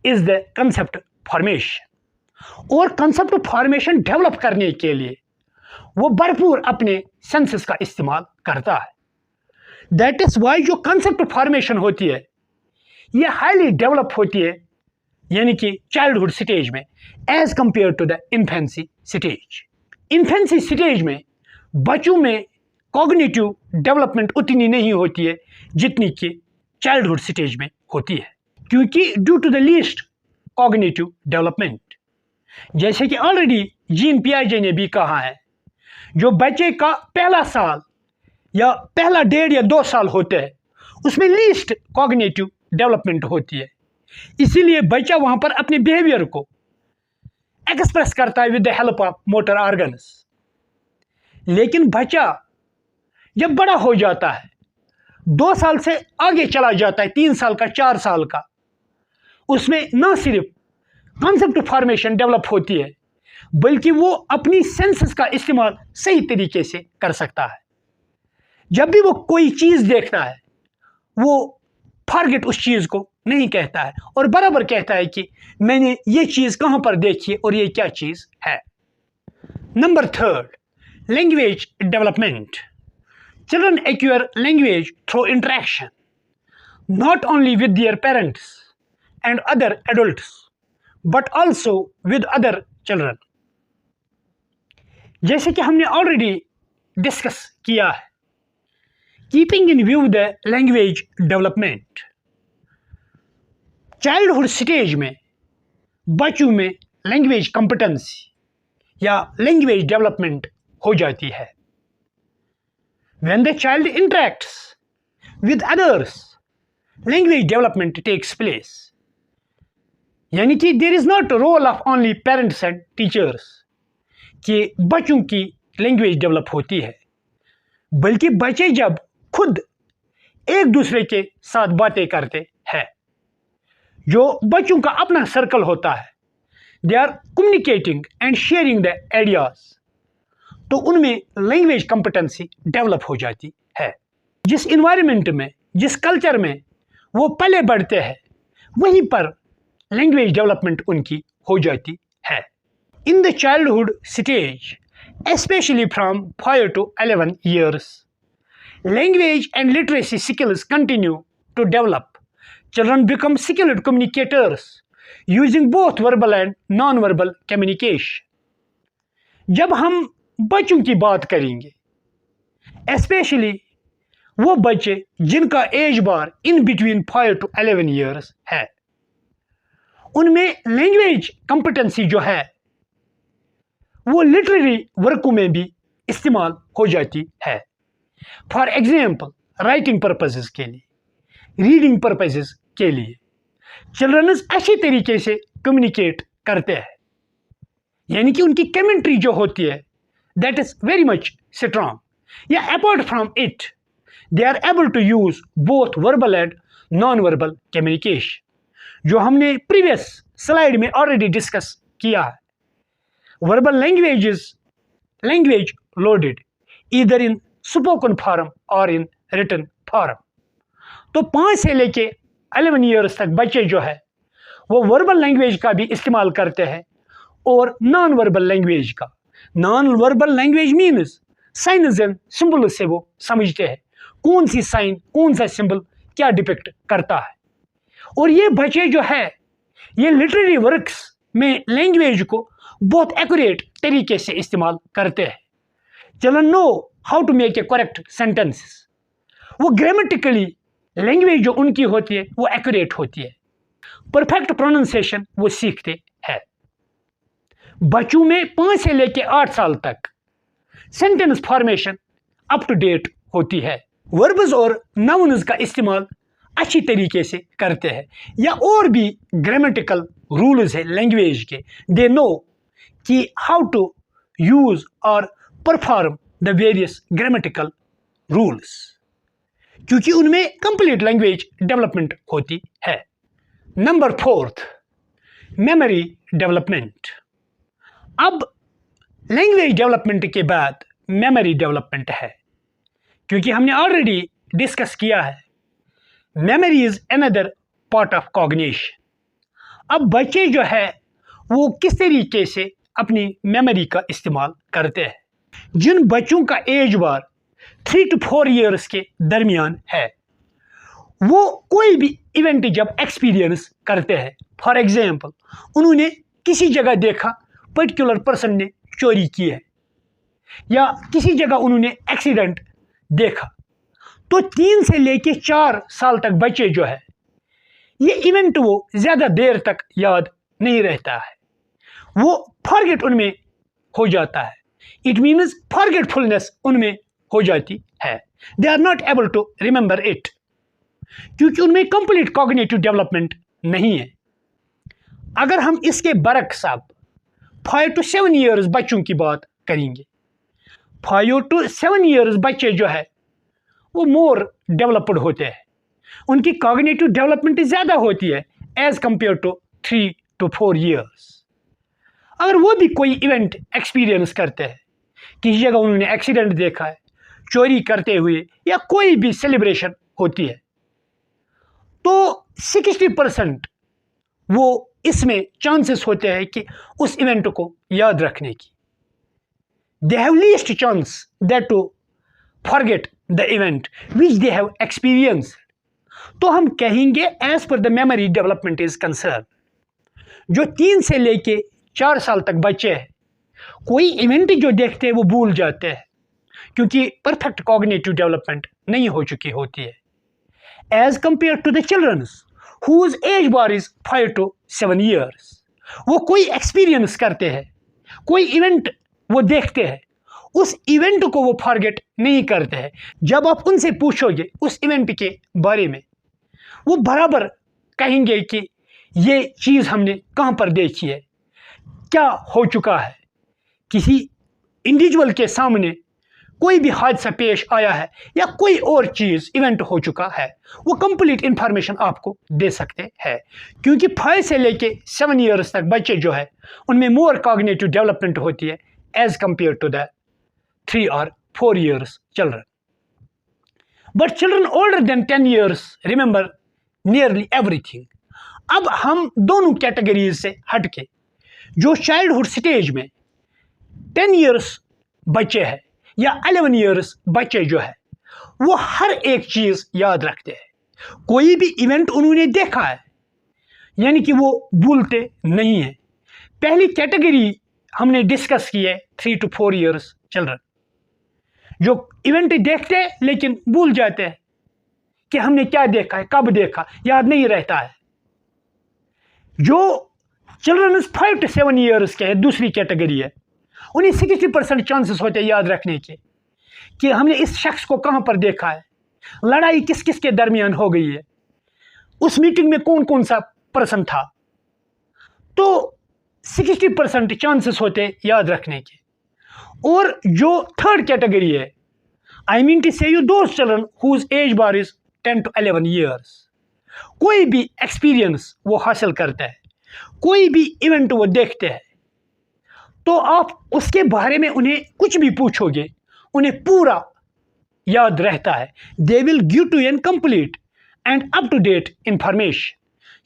is the concept formation. और concept formation डेवलप करने के लिए वो भरपूर अपने सेंसेस का इस्तेमाल करता है. That is why जो concept formation होती है ये हाईली डेवलप होती है, यानी कि चाइल्डहुड स्टेज में as compare to the infancy stage. Infancy stage में बच्चों में कॉग्निटिव डेवलपमेंट उतनी नहीं होती है जितनी कि चाइल्डहुड स्टेज में होती है, क्योंकि due to the least cognitive development. जैसे कि ऑलरेडी जीन पियाजे ने भी कहा है, जो बच्चे का पहला साल या पहला 1.5 या 2 साल होते हैं उसमें लीस्ट कॉग्निटिव डेवलपमेंट होती है, इसीलिए बच्चा वहां पर अपने बिहेवियर को एक्सप्रेस करता है with the help of motor organs. लेकिन बच्चा जब बड़ा हो जाता है, 2 साल से आगे चला जाता है, 3 साल का, 4 साल का, उसमें ना सिर्फ कॉन्सेप्ट फॉर्मेशन डेवलप होती है बल्कि वो अपनी सेंसेस का इस्तेमाल सही तरीके से कर सकता है. जब भी वो कोई चीज देखता है वो फॉरगेट उस चीज को नहीं कहता है और बराबर कहता है कि मैंने ये चीज कहां पर देखी है और ये क्या चीज है. Number 3, language development. Children acquire language through interaction, not only with their parents and other adults, but also with other children. जैसे कि हमने ऑलरेडी डिस्कस किया है, keeping in view the language development. Childhood stage में बच्चों में language competency या language development हो जाती है। When the child interacts with others, language development takes place. यानी कि there is not role of only parents and teachers कि बच्चों की लैंग्वेज डेवलप होती है, बल्कि बच्चे जब खुद एक दूसरे के साथ बातें करते हैं, जो बच्चों का अपना सर्कल होता है, they are communicating and sharing the ideas, तो उनमें लैंग्वेज कॉम्पिटेंसी डेवलप हो जाती है। जिस इन्वायरमेंट में, जिस कल्चर में वो पले बढ़ते हैं, वहीं पर लैंग्वेज डेवलपमेंट उनकी हो जाती है। In the childhood stage, especially from 5 to 11 years, language and literacy skills continue to develop. Children become skilled communicators using both verbal and non-verbal communication. जब हम बच्चों की बात करेंगे, especially वो बच्चे जिनका age bar in between 5 to 11 years है, उनमें लैंग्वेज कॉम्पिटेंसी जो है वो लिटरेरी वर्कों में भी इस्तेमाल हो जाती है। फॉर एग्जाम्पल, राइटिंग पर्पसेस के लिए, रीडिंग पर्पसेस के लिए चिल्ड्रंस अच्छी तरीके से कम्युनिकेट करते हैं, यानी कि उनकी कमेंट्री जो होती है that is very much strong, या apart from it they are able to use both verbal and non verbal communication, जो हमने प्रीवियस स्लाइड में ऑलरेडी डिस्कस किया है। Verbal language is language loaded either in spoken form or in written form. तो 5 से लेके 11 years तक बच्चे जो है वो वर्बल लैंग्वेज का भी इस्तेमाल करते हैं और नॉन वर्बल लैंग्वेज का। Non verbal language means signs and symbol से वो समझते हैं कौन सी साइन, कौन सा सिंबल क्या डिपिक्ट करता है, और ये बच्चे जो है ये लिटरेरी वर्क्स में लैंग्वेज को बहुत एक्यूरेट तरीके से इस्तेमाल करते हैं। Children know how to make a correct sentences, वो ग्रामेटिकली लैंग्वेज जो उनकी होती है वो एक्यूरेट होती है, परफेक्ट प्रोनाउंसिएशन वो सीखते हैं। बच्चों में 5 से लेकर 8 साल तक sentence formation up to date होती है, वर्ब्स और नाउन्स का इस्तेमाल अच्छी तरीके से करते हैं, या और भी ग्रामेटिकल रूल्स है लैंग्वेज के, दे नो कि हाउ टू यूज और perform the various grammatical rules, क्योंकि उनमें कंप्लीट लैंग्वेज डेवलपमेंट होती है। Number 4, memory development. अब लैंग्वेज डेवलपमेंट के बाद मेमोरी डेवलपमेंट है, क्योंकि हमने ऑलरेडी डिस्कस किया है memory is another part of cognition. अब बच्चे जो है वो किस तरीके से अपनी मेमोरी का इस्तेमाल करते हैं। जिन बच्चों का एज बार 3 to 4 ईयर्स के दरमियान है, वो कोई भी इवेंट जब एक्सपीरियंस करते हैं, फॉर एग्जाम्पल उन्होंने किसी जगह देखा पर्टिकुलर पर्सन ने चोरी की है, या किसी जगह उन्होंने एक्सीडेंट देखा, तो 3 से लेके 4 साल तक बच्चे जो है ये इवेंट वो ज़्यादा देर तक याद नहीं रहता है, वो फॉरगेट उनमें हो जाता है। इट मीन्स फॉरगेटफुलनेस उनमें हो जाती है, they are not able to remember it, क्योंकि उनमें कंप्लीट कॉग्निटिव डेवलपमेंट नहीं है। अगर हम इसके बरक्स अब 5 to 7 ईयर्स बच्चों की बात करेंगे, 5 to 7 ईयर्स बच्चे जो है वो मोर डेवलप्ड होते हैं, उनकी कॉग्निटिव डेवलपमेंट ज़्यादा होती है as compare to 3 to 4 years. अगर वो भी कोई इवेंट एक्सपीरियंस करते हैं, किसी जगह उन्होंने एक्सीडेंट देखा है, चोरी करते हुए, या कोई भी सेलिब्रेशन होती है, तो 60% वो इसमें चांसेस होते हैं कि उस इवेंट को याद रखने की। They have least chance that to forget the event which they have experience. तो हम कहेंगे as per the memory development is concern, जो 3 से लेके 4 साल तक बच्चे हैं, कोई इवेंट जो देखते हैं वो भूल जाते हैं, क्योंकि परफेक्ट कॉग्निटिव डेवलपमेंट नहीं हो चुकी होती है, as compare to the childrens whose age bar is 5 to 7 years, वो कोई एक्सपीरियंस करते हैं, कोई इवेंट वो देखते हैं, उस इवेंट को वो फॉरगेट नहीं करते हैं। जब आप उनसे पूछोगे उस इवेंट के बारे में, वो बराबर कहेंगे कि ये चीज़ हमने कहाँ पर देखी है, क्या हो चुका है, किसी इंडिविजुअल के सामने कोई भी हादसा पेश आया है या कोई और चीज़ इवेंट हो चुका है, वो कंप्लीट इंफॉर्मेशन आपको दे सकते हैं। क्योंकि 5 से लेके 7 ईयर्स तक बच्चे जो है उनमें मोर कॉग्निटिव डेवलपमेंट होती है एज कंपेयर टू द 3 और 4 years children. But children older than 10 years remember nearly everything. अब हम दोनों कैटेगरीज से हटके जो चाइल्डहुड स्टेज में 10 ईयर्स बच्चे हैं या 11 ईयर्स बच्चे जो है वो हर एक चीज़ याद रखते हैं। कोई भी इवेंट उन्होंने देखा है, यानी कि वो भूलते नहीं हैं। पहली कैटेगरी हमने डिस्कस की है 3 to 4 ईयर्स चिल्ड्रन, जो इवेंट देखते हैं लेकिन भूल जाते हैं कि हमने क्या देखा है, कब देखा, याद नहीं रहता है। जो चिल्ड्रन 5 to 7 ईयर्स के है, दूसरी कैटेगरी है, उन्हें 60% चांसेस होते हैं याद रखने के कि हमने इस शख्स को कहाँ पर देखा है, लड़ाई किस किस के दरमियान हो गई है, उस मीटिंग में कौन कौन सा पर्सन था। तो 60% चांसेस होते हैं याद रखने के। और जो थर्ड कैटेगरी है, I mean to say you those children whose age bar is 10 to 11 years, कोई भी एक्सपीरियंस वो हासिल करता है, कोई भी इवेंट वो देखते हैं, तो आप उसके बारे में उन्हें कुछ भी पूछोगे उन्हें पूरा याद रहता है। They will give to an complete and up to date information.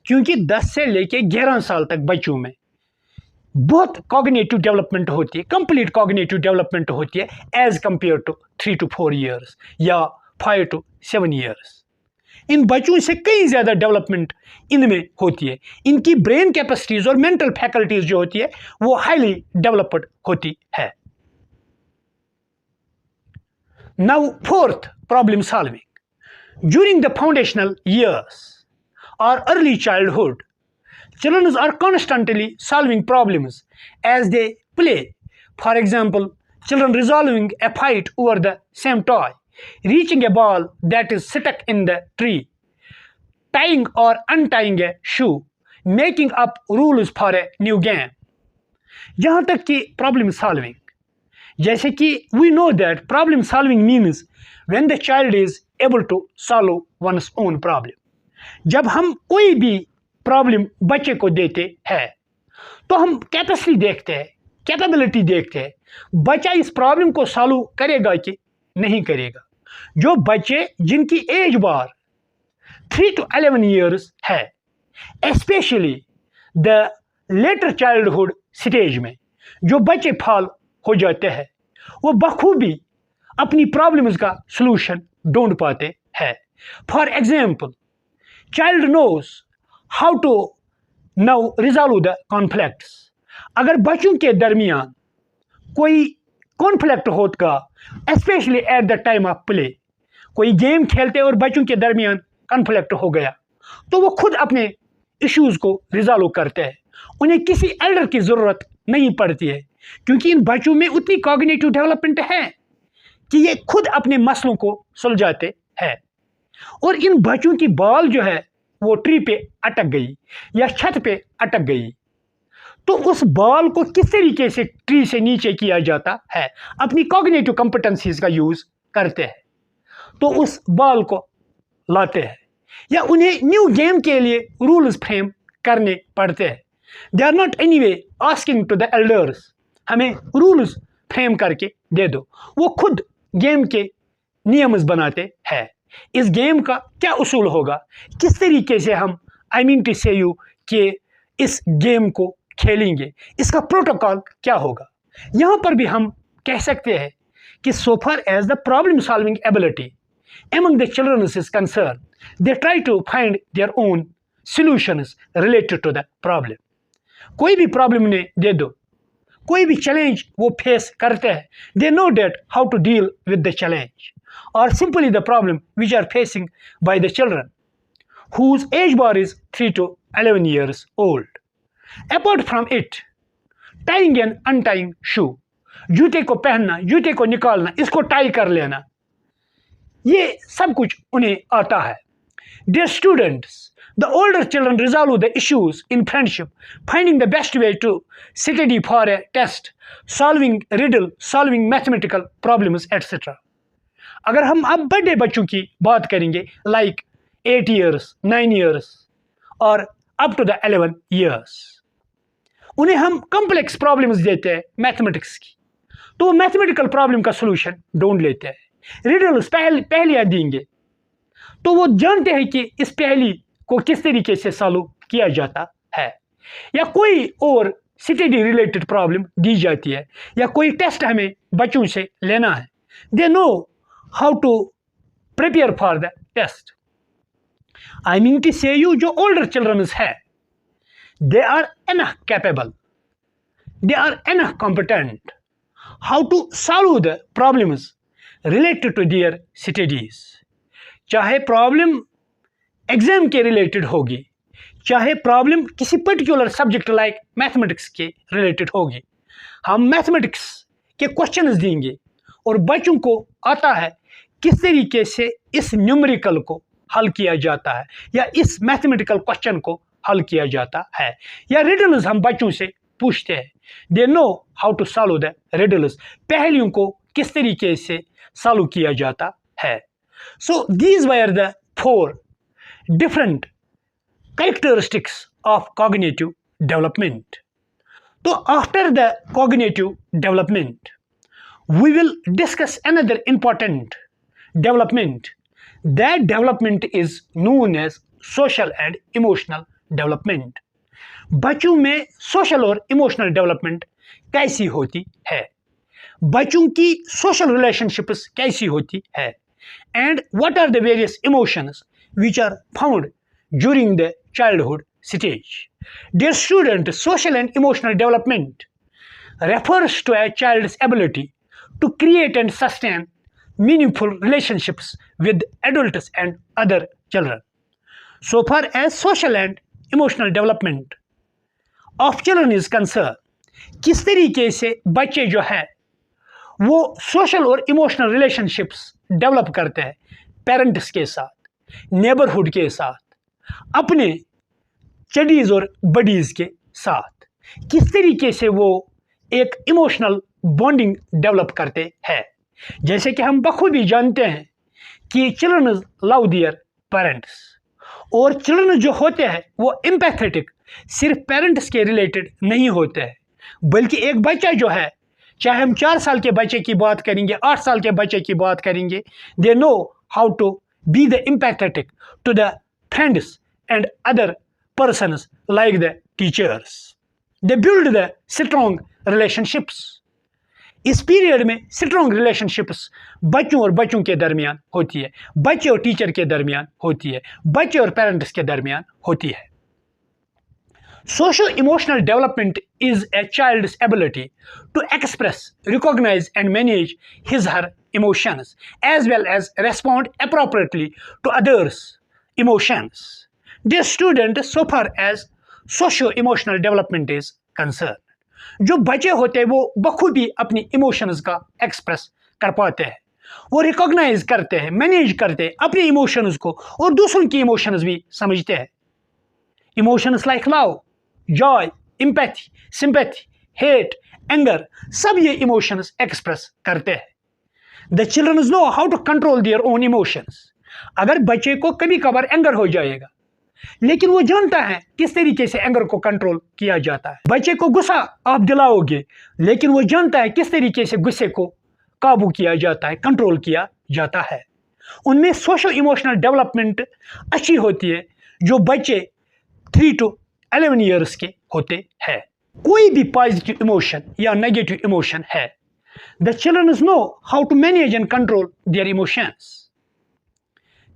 क्योंकि 10 से लेके 11 साल तक बच्चों में बहुत कॉग्निटिव डेवलपमेंट होती है, कंप्लीट कॉग्निटिव डेवलपमेंट होती है as compare to 3 to 4 years या 5 to 7 ईयर्स। इन बच्चों से कई ज़्यादा डेवलपमेंट इनमें होती है। इनकी ब्रेन कैपेसिटीज़ और मेंटल फैकल्टीज़ जो होती है वो हाईली डेवलप्ड होती है। Now fourth, problem solving. During the foundational years और early childhood, children are constantly solving problems as they play. For example, children resolving a fight over the same toy, reaching a ball that is stuck in the tree, tying or untying a shoe, making up rules for a new game. जहाँ तक कि problem solving, जैसे कि we know that problem solving means when the child is able to solve one's own problem. जब हम कोई भी problem बच्चे को देते हैं तो हम कैपेसिटी देखते हैं, कैपेबिलिटी देखते हैं, बच्चा इस प्रॉब्लम को सॉल्व करेगा कि नहीं करेगा। जो बच्चे जिनकी एज बार 3 to 11 ईयर्स है, especially the letter childhood stage में जो बच्चे फॉल हो जाते हैं, वो बखूबी अपनी प्रॉब्लम्स का सलूशन ढूंढ पाते हैं। For example, child knows how to now resolve the conflicts. अगर बच्चों के दरमियान कोई कॉन्फ्लिक्ट होगा, especially at the time of play, कोई गेम खेलते और बच्चों के दरमियान कॉन्फ्लिक्ट हो गया, तो वो खुद अपने इश्यूज़ को रिजॉल्व करते हैं। उन्हें किसी एल्डर की ज़रूरत नहीं पड़ती है, क्योंकि इन बच्चों में उतनी कॉग्निटिव डेवलपमेंट है कि ये खुद अपने मसलों को सुलझाते हैं। और इन बच्चों की बॉल जो है वो ट्री पे अटक गई या छत पे अटक गई, तो उस बॉल को किस तरीके से ट्री से नीचे किया जाता है, अपनी कॉग्निटिव कॉम्पिटेंसीज का यूज़ करते हैं, तो उस बॉल को लाते हैं। या उन्हें न्यू गेम के लिए रूल्स फ्रेम करने पड़ते हैं। They are not any way asking to the elders, हमें रूल्स फ्रेम करके दे दो, वो खुद गेम के नियम बनाते हैं। इस गेम का क्या उसूल होगा, किस तरीके से हम आई मीन टू से यू कि इस गेम को खेलेंगे, इसका प्रोटोकॉल क्या होगा। यहाँ पर भी हम कह सकते हैं कि so far as the problem solving ability among the children is concerned, they try to find their own solutions related to the problem. कोई भी प्रॉब्लम उन्हें दे दो, कोई भी चैलेंज वो फेस करते हैं, they know date how to deal with the challenge or simply the problem which are facing by the children whose age bar is 3 to 11 years old. Apart from it, tying and untying shoe, जूते को पहनना, जूते को निकालना, इसको tie कर लेना, ये सब कुछ उन्हें आता है. Dear students, the older children resolve the issues in friendship, finding the best way to study for a test, solving riddle, solving mathematical problems, etc. अगर हम अब बड़े बच्चों की बात करेंगे, like 8 years, 9 years और up to the 11 years, उन्हें हम कॉम्प्लेक्स प्रॉब्लम्स देते हैं मैथमेटिक्स की, तो वो मैथमेटिकल प्रॉब्लम का सोल्यूशन ढूंढ लेते हैं. रिडल्स पहलियां देंगे तो वो जानते हैं कि इस पहेली को किस तरीके से सॉल्व किया जाता है, या कोई और स्टडी रिलेटेड प्रॉब्लम दी जाती है, या कोई टेस्ट हमें बच्चों से लेना है. They know how to prepare for the test. I mean to say you, जो ओल्डर चिल्ड्रन है, they are enough capable, they are enough competent how to solve the problems related to their studies. चाहे problem exam के related होगी, चाहे problem किसी particular subject like mathematics के related होगी, हम मैथमेटिक्स के क्वेश्चंस देंगे और बच्चों को आता है किस तरीके से इस न्यूमेरिकल को हल किया जाता है, या इस मैथमेटिकल क्वेश्चन को हल किया जाता है, या रिडल्स हम बच्चों से पूछते हैं. They know how to solve the riddles, पहेलियों को किस तरीके से सॉल्व किया जाता है. So these were the 4 different characteristics of cognitive development. तो after the cognitive development we will discuss another important development. That development is known as social and emotional development. बच्चों में सोशल और इमोशनल डेवलपमेंट कैसी होती है, बच्चों की social relationships कैसी होती है, and what are the various emotions which are found during the childhood stage. Dear student, social and emotional development refers to a child's ability to create and sustain meaningful relationships with adults and other children. So far as social and emotional development of children is concerned, किस तरीके से बच्चे जो है वो social और emotional relationships develop करते हैं पेरेंट्स के साथ, नेबरहुड के साथ, अपने चडीज और बडीज के साथ, किस तरीके से वो एक इमोशनल बॉन्डिंग डेवलप करते हैं. जैसे कि हम बखूबी जानते हैं कि चिल्ड्रन लव देयर पेरेंट्स, और चिल्ड्रन जो होते हैं वो एम्पैथेटिक सिर्फ पेरेंट्स के रिलेटेड नहीं होते हैं, बल्कि एक बच्चा जो है, चाहे हम 4 साल के बच्चे की बात करेंगे, 8 साल के बच्चे की बात करेंगे, they know how to be the empathetic to the friends and other persons like the teachers. They build the strong relationships. इस पीरियड में स्ट्रॉन्ग रिलेशनशिप्स बच्चों और बच्चों के दरमियान होती है, बच्चे और टीचर के दरमियान होती है, बच्चे और पेरेंट्स के दरमियान होती है. Social emotional development is a child's ability to express, recognize and manage his her emotions as well as respond appropriately to others' emotions. Dear student, so far as socio-emotional development is concerned, जो बच्चे होते हैं वो बखूबी अपनी emotions का express कर पाते हैं, वो रिकॉग्नाइज करते हैं, मैनेज करते हैं अपने इमोशंस को और दूसरों की इमोशंस भी समझते हैं. Emotions like love, joy, empathy, sympathy, hate, anger, सब ये इमोशंस एक्सप्रेस करते हैं. The children know how to control their own emotions. अगर बच्चे को कभी कभार एंगर हो जाएगा, लेकिन वो जानता है किस तरीके से एंगर को कंट्रोल किया जाता है. बच्चे को गुस्सा आप दिलाओगे, लेकिन वो जानता है किस तरीके से गुस्से को काबू किया जाता है, कंट्रोल किया जाता है. उनमें सोशो इमोशनल डेवलपमेंट अच्छी होती है जो बच्चे 3 to 11 ईयर्स के होते हैं. कोई भी पॉजिटिव इमोशन या नेगेटिव इमोशन है, the children know how to manage and control their emotions.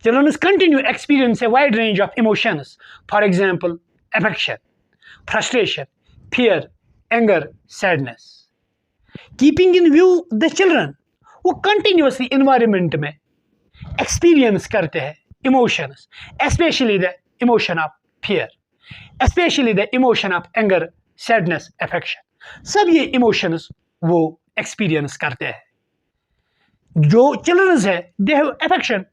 Children continue to experience a wide range of emotions, for example, affection, frustration, fear, anger, sadness. Keeping in view the children, वो continuously environment में experience करते हैं emotions, especially the emotion of fear. Specially the emotion of anger, sadness, affection. सब ये emotions वो experience करते हैं। जो चिल्ड्रंस है they have affection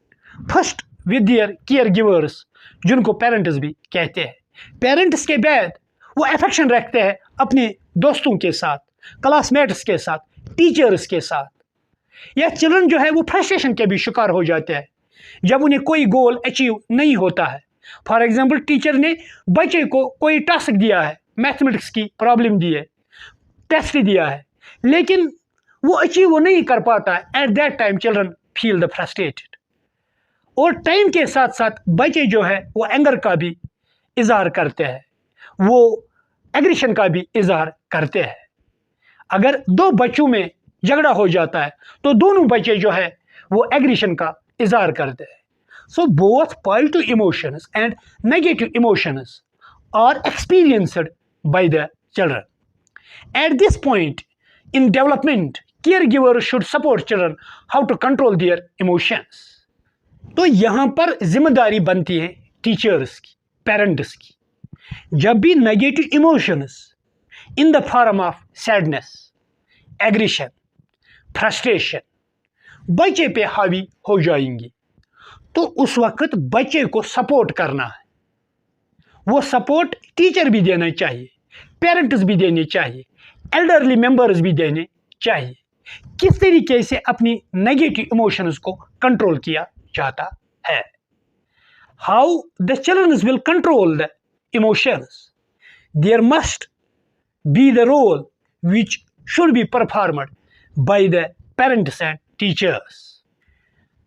first with their care givers, जिनको पेरेंट्स भी कहते हैं। पेरेंट्स के बाद वो अफेक्शन रखते हैं अपने दोस्तों के साथ, क्लासमेट्स के साथ, टीचर्स के साथ। या चिल्ड्रन जो है वो फ्रस्ट्रेशन के भी शिकार हो जाते हैं जब उन्हें कोई गोल अचीव नहीं होता है। फॉर एग्जाम्पल, टीचर ने बच्चे को कोई टास्क दिया है, मैथमेटिक्स की प्रॉब्लम दी है, टेस्ट दिया है, लेकिन वो अचीव वो नहीं कर पाता है। At that time children feel the frustrated. और टाइम के साथ साथ बच्चे जो है वो एंगर का भी इजहार करते हैं, वो एग्रेशन का भी इजहार करते हैं। अगर दो बच्चों में झगड़ा हो जाता है तो दोनों बच्चे जो है वो एग्रेशन का इजहार करते हैं। So both positive emotions and negative emotions are experienced by the children. At this point in development, caregiver should support children how to control their emotions। तो यहां पर जिम्मेदारी बनती है टीचर्स की, पेरेंट्स की। जब भी negative emotions in the form of sadness, aggression, frustration बच्चे पे हावी हो जाएंगी, तो उस वक्त बच्चे को सपोर्ट करना है। वो सपोर्ट टीचर भी देना चाहिए, पेरेंट्स भी देने चाहिए, एल्डरली मेंबर्स भी देने चाहिए। किस तरीके से अपनी नेगेटिव इमोशंस को कंट्रोल किया जाता है। How the children will control the emotions, there must be the role which should be performed by the parents and teachers.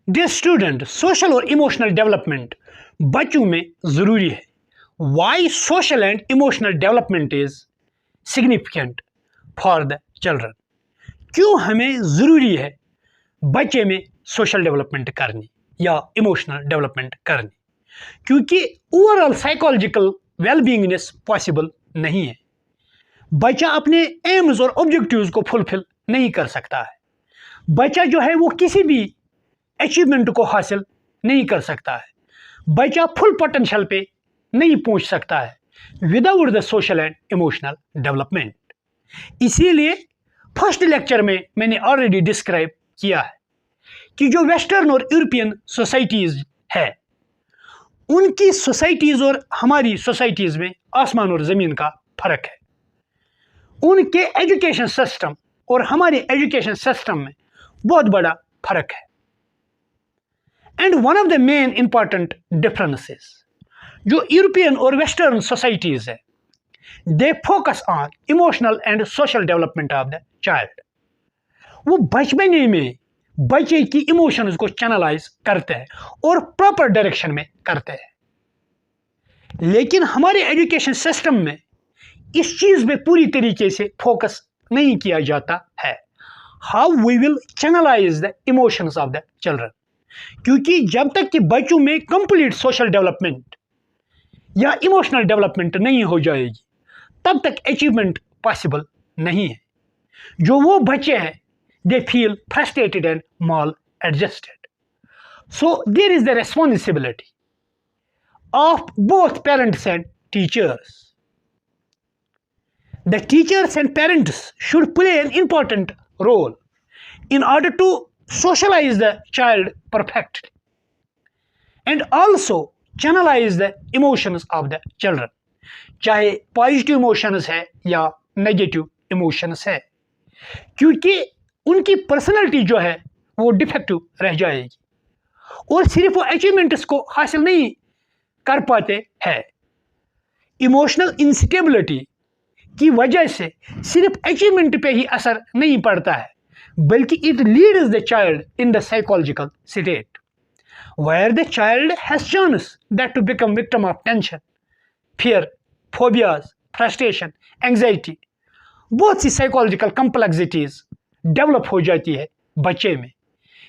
Dear student, social और इमोशनल डेवलपमेंट बच्चों में जरूरी है। Why social and emotional development is significant for the children. क्यों हमें ज़रूरी है बच्चे में सोशल डेवलपमेंट करनी या इमोशनल डेवलपमेंट करनी? क्योंकि ओवरऑल साइकोलॉजिकल वेलबींगनेस पॉसिबल नहीं है। बच्चा अपने एम्स और ऑब्जेक्टिव्स को फुलफिल नहीं कर सकता है। बच्चा जो है वो किसी भी अचीवमेंट को हासिल नहीं कर सकता है। बच्चा फुल पोटेंशियल पे नहीं पहुंच सकता है without the social and emotional development. इसीलिए फर्स्ट लेक्चर में मैंने ऑलरेडी डिस्क्राइब किया है कि जो वेस्टर्न और यूरोपियन सोसाइटीज़ है, उनकी सोसाइटीज़ और हमारी सोसाइटीज़ में आसमान और ज़मीन का फ़र्क है। उनके एजुकेशन सिस्टम और हमारे एजुकेशन सिस्टम में बहुत बड़ा फ़र्क है। And one of the main important differences, जो यूरोपियन और वेस्टर्न सोसाइटीज़ है, they focus on emotional and social development of the child. वो बचपने में बच्चे की इमोशंस को चैनलाइज करते हैं और प्रॉपर डायरेक्शन में करते हैं। लेकिन हमारे एजुकेशन सिस्टम में इस चीज में पूरी तरीके से फोकस नहीं किया जाता है। How we will channelise the emotions of the children. क्योंकि जब तक कि बच्चों में कंप्लीट सोशल डेवलपमेंट या इमोशनल डेवलपमेंट नहीं हो जाएगी, तब तक अचीवमेंट पॉसिबल नहीं है। जो वो बच्चे हैं they feel frustrated and maladjusted. So there is the responsibility of both parents and teachers. The teachers and parents should play an important role in order to socialize the child perfectly and also channelize the emotions of the children, चाहे positive emotions है या negative emotions है। क्योंकि उनकी personality जो है वो defective रह जाएगी और सिर्फ वो अचीवमेंट्स को हासिल नहीं कर पाते हैं। इमोशनल इंस्टेबिलिटी की वजह से सिर्फ अचीवमेंट पे ही असर नहीं पड़ता है, बल्कि it leads the child in the psychological state where the child has chance that to become victim of tension, fear, phobias, frustration, anxiety. बहुत सी साइकोलॉजिकल कॉम्प्लेक्सिटीज डेवलप हो जाती है बच्चे में,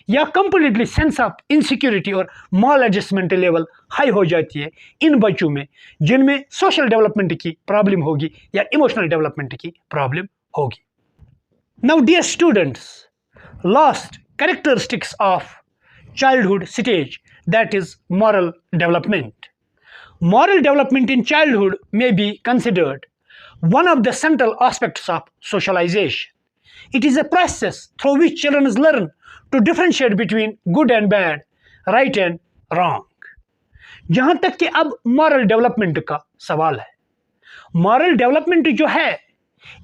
या कंप्लीटली सेंस ऑफ इनसिक्योरिटी और मॉल एडजस्टमेंट लेवल हाई हो जाती है इन बच्चों में जिनमें सोशल डेवलपमेंट की प्रॉब्लम होगी या इमोशनल डेवलपमेंट की प्रॉब्लम होगी। Now dear students, last characteristics of childhood stage, that is moral development. Moral development in childhood may be considered one of the central aspects of socialization. It is a process through which children learn to differentiate between good and bad, right and wrong. जहां तक कि अब moral development का सवाल है, moral development जो है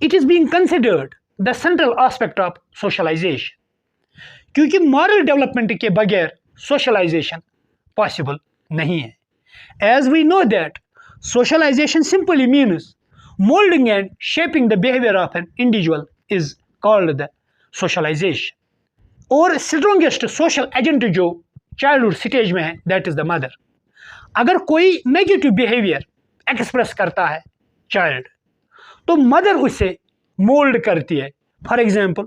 it is being considered the central aspect of socialisation, क्योंकि मॉरल डेवलपमेंट के बगैर सोशलाइजेशन पॉसिबल नहीं है. As we know that socialisation simply means moulding and shaping the behaviour of an individual is called the socialisation. और strongest social agent जो childhood stage में है that is the mother. अगर कोई नेगेटिव बिहेवियर एक्सप्रेस करता है child, तो mother उसे मोल्ड करती है. फॉर एग्जाम्पल,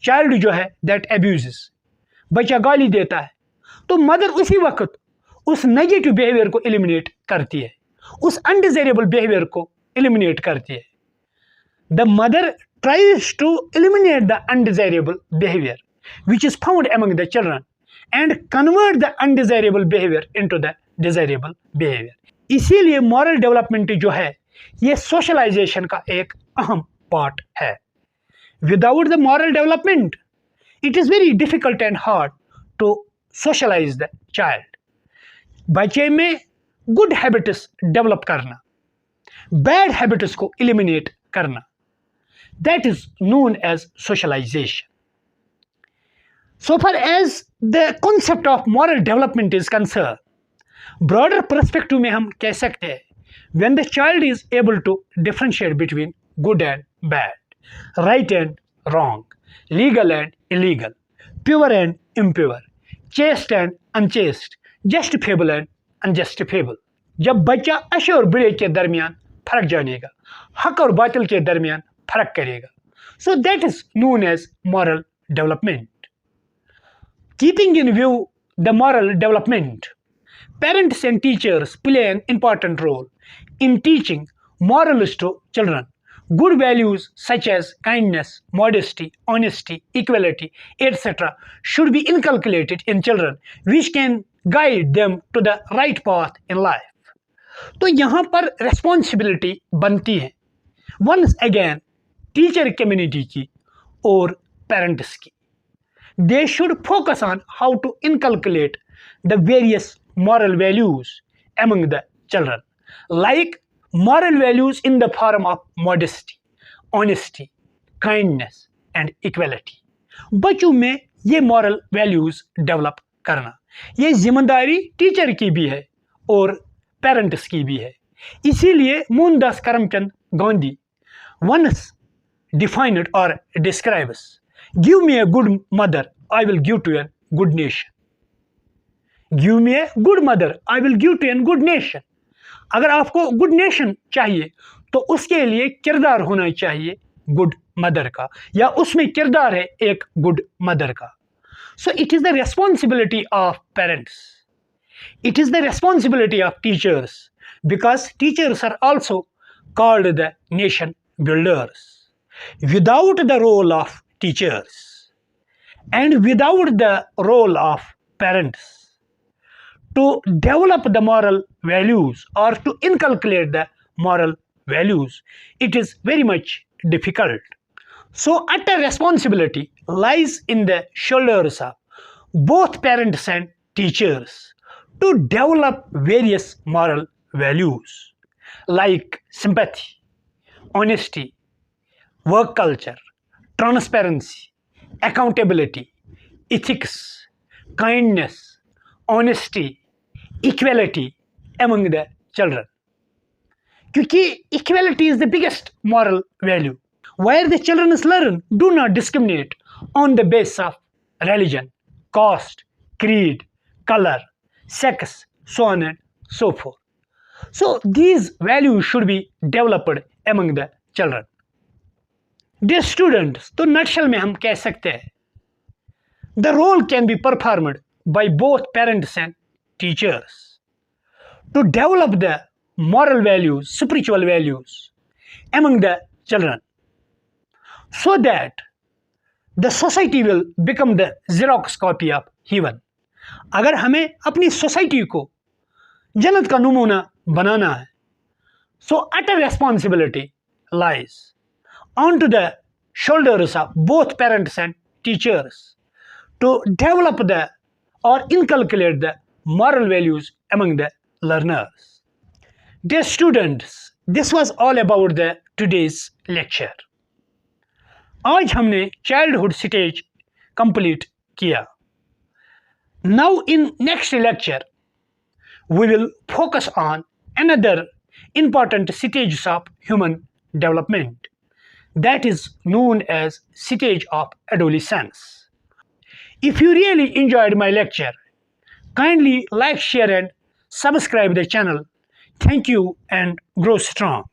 चाइल्ड जो है दैट एब्यूजेस, बच्चा गाली देता है, तो मदर उसी वक्त उस नेगेटिव बिहेवियर को एलिमिनेट करती है, उस अनडिजायरेबल बिहेवियर को एलिमिनेट करती है. The mother tries to eliminate the undesirable behaviour which is found among the children and convert the undesirable behavior into the desirable behavior. इसीलिए moral development जो है ये socialization का एक अहम पार्ट है. Without the moral development, it is very difficult and hard to socialize the child. बच्चे में good habits develop करना, bad habits को eliminate करना, that is known as socialization. So far as the concept of moral development is concerned, broader perspective में हम कह सकते हैं when the child is able to differentiate between good and bad, right and wrong, legal and illegal, pure and impure, chaste and unchaste, justifiable and unjustifiable. जब बच्चा अच्छे और बुरे के दरमियान फर्क जानेगा, हक और बातिल के दरमियान फर्क करेगा, so that is known as moral development. Keeping in view the moral development, parents and teachers play an important role in teaching morals to children. Good values such as kindness, modesty, honesty, equality, etc. should be inculcated in children, which can guide them to the right path in life. तो यहाँ पर responsibility बनती है once again teacher community की और parents की. They should focus on how to inculcate the various moral values among the children, like moral values in the form of modesty, honesty, kindness and equality. बच्चों में ये moral values develop करना ये जिम्मेदारी teacher की भी है और पेरेंट्स की भी है. इसीलिए Mohandas Karamchand Gandhi once defined or describes, give me a good mother, I will give to a good nation. Give me a good mother, I will give to a good nation. अगर आपको गुड नेशन चाहिए तो उसके लिए किरदार होना चाहिए गुड मदर का, या उसमें किरदार है एक गुड मदर का. So it is the responsibility of parents, it is the responsibility of teachers, because teachers are also called the nation builders. Without the role of teachers and without the role of parents to develop the moral values or to inculcate the moral values, it is very much difficult. So utter responsibility lies in the shoulders of both parents and teachers to develop various moral values like sympathy, honesty, work culture, transparency, accountability, ethics, kindness, honesty, equality among the children. क्योंकि equality is the biggest moral value, where the children learn do not discriminate on the basis of religion, caste, creed, color, sex, so on and so forth. So these values should be developed among the children. Dear students, तो nutshell में हम कह सकते हैं the role can be performed by both parents and teachers to develop the moral values, spiritual values among the children, so that the society will become the Xerox copy of heaven. अगर हमें अपनी society को जन्नत का नमूना बनाना है. So utter responsibility lies onto the shoulders of both parents and teachers to develop the or inculcate the moral values among the learners. Dear students, this was all about the today's lecture. आज हमने childhood stage complete किया. Now in next lecture we will focus on another important stages of human development, that is known as stage of adolescence. If you really enjoyed my lecture, kindly like, share and subscribe the channel. Thank you and grow strong.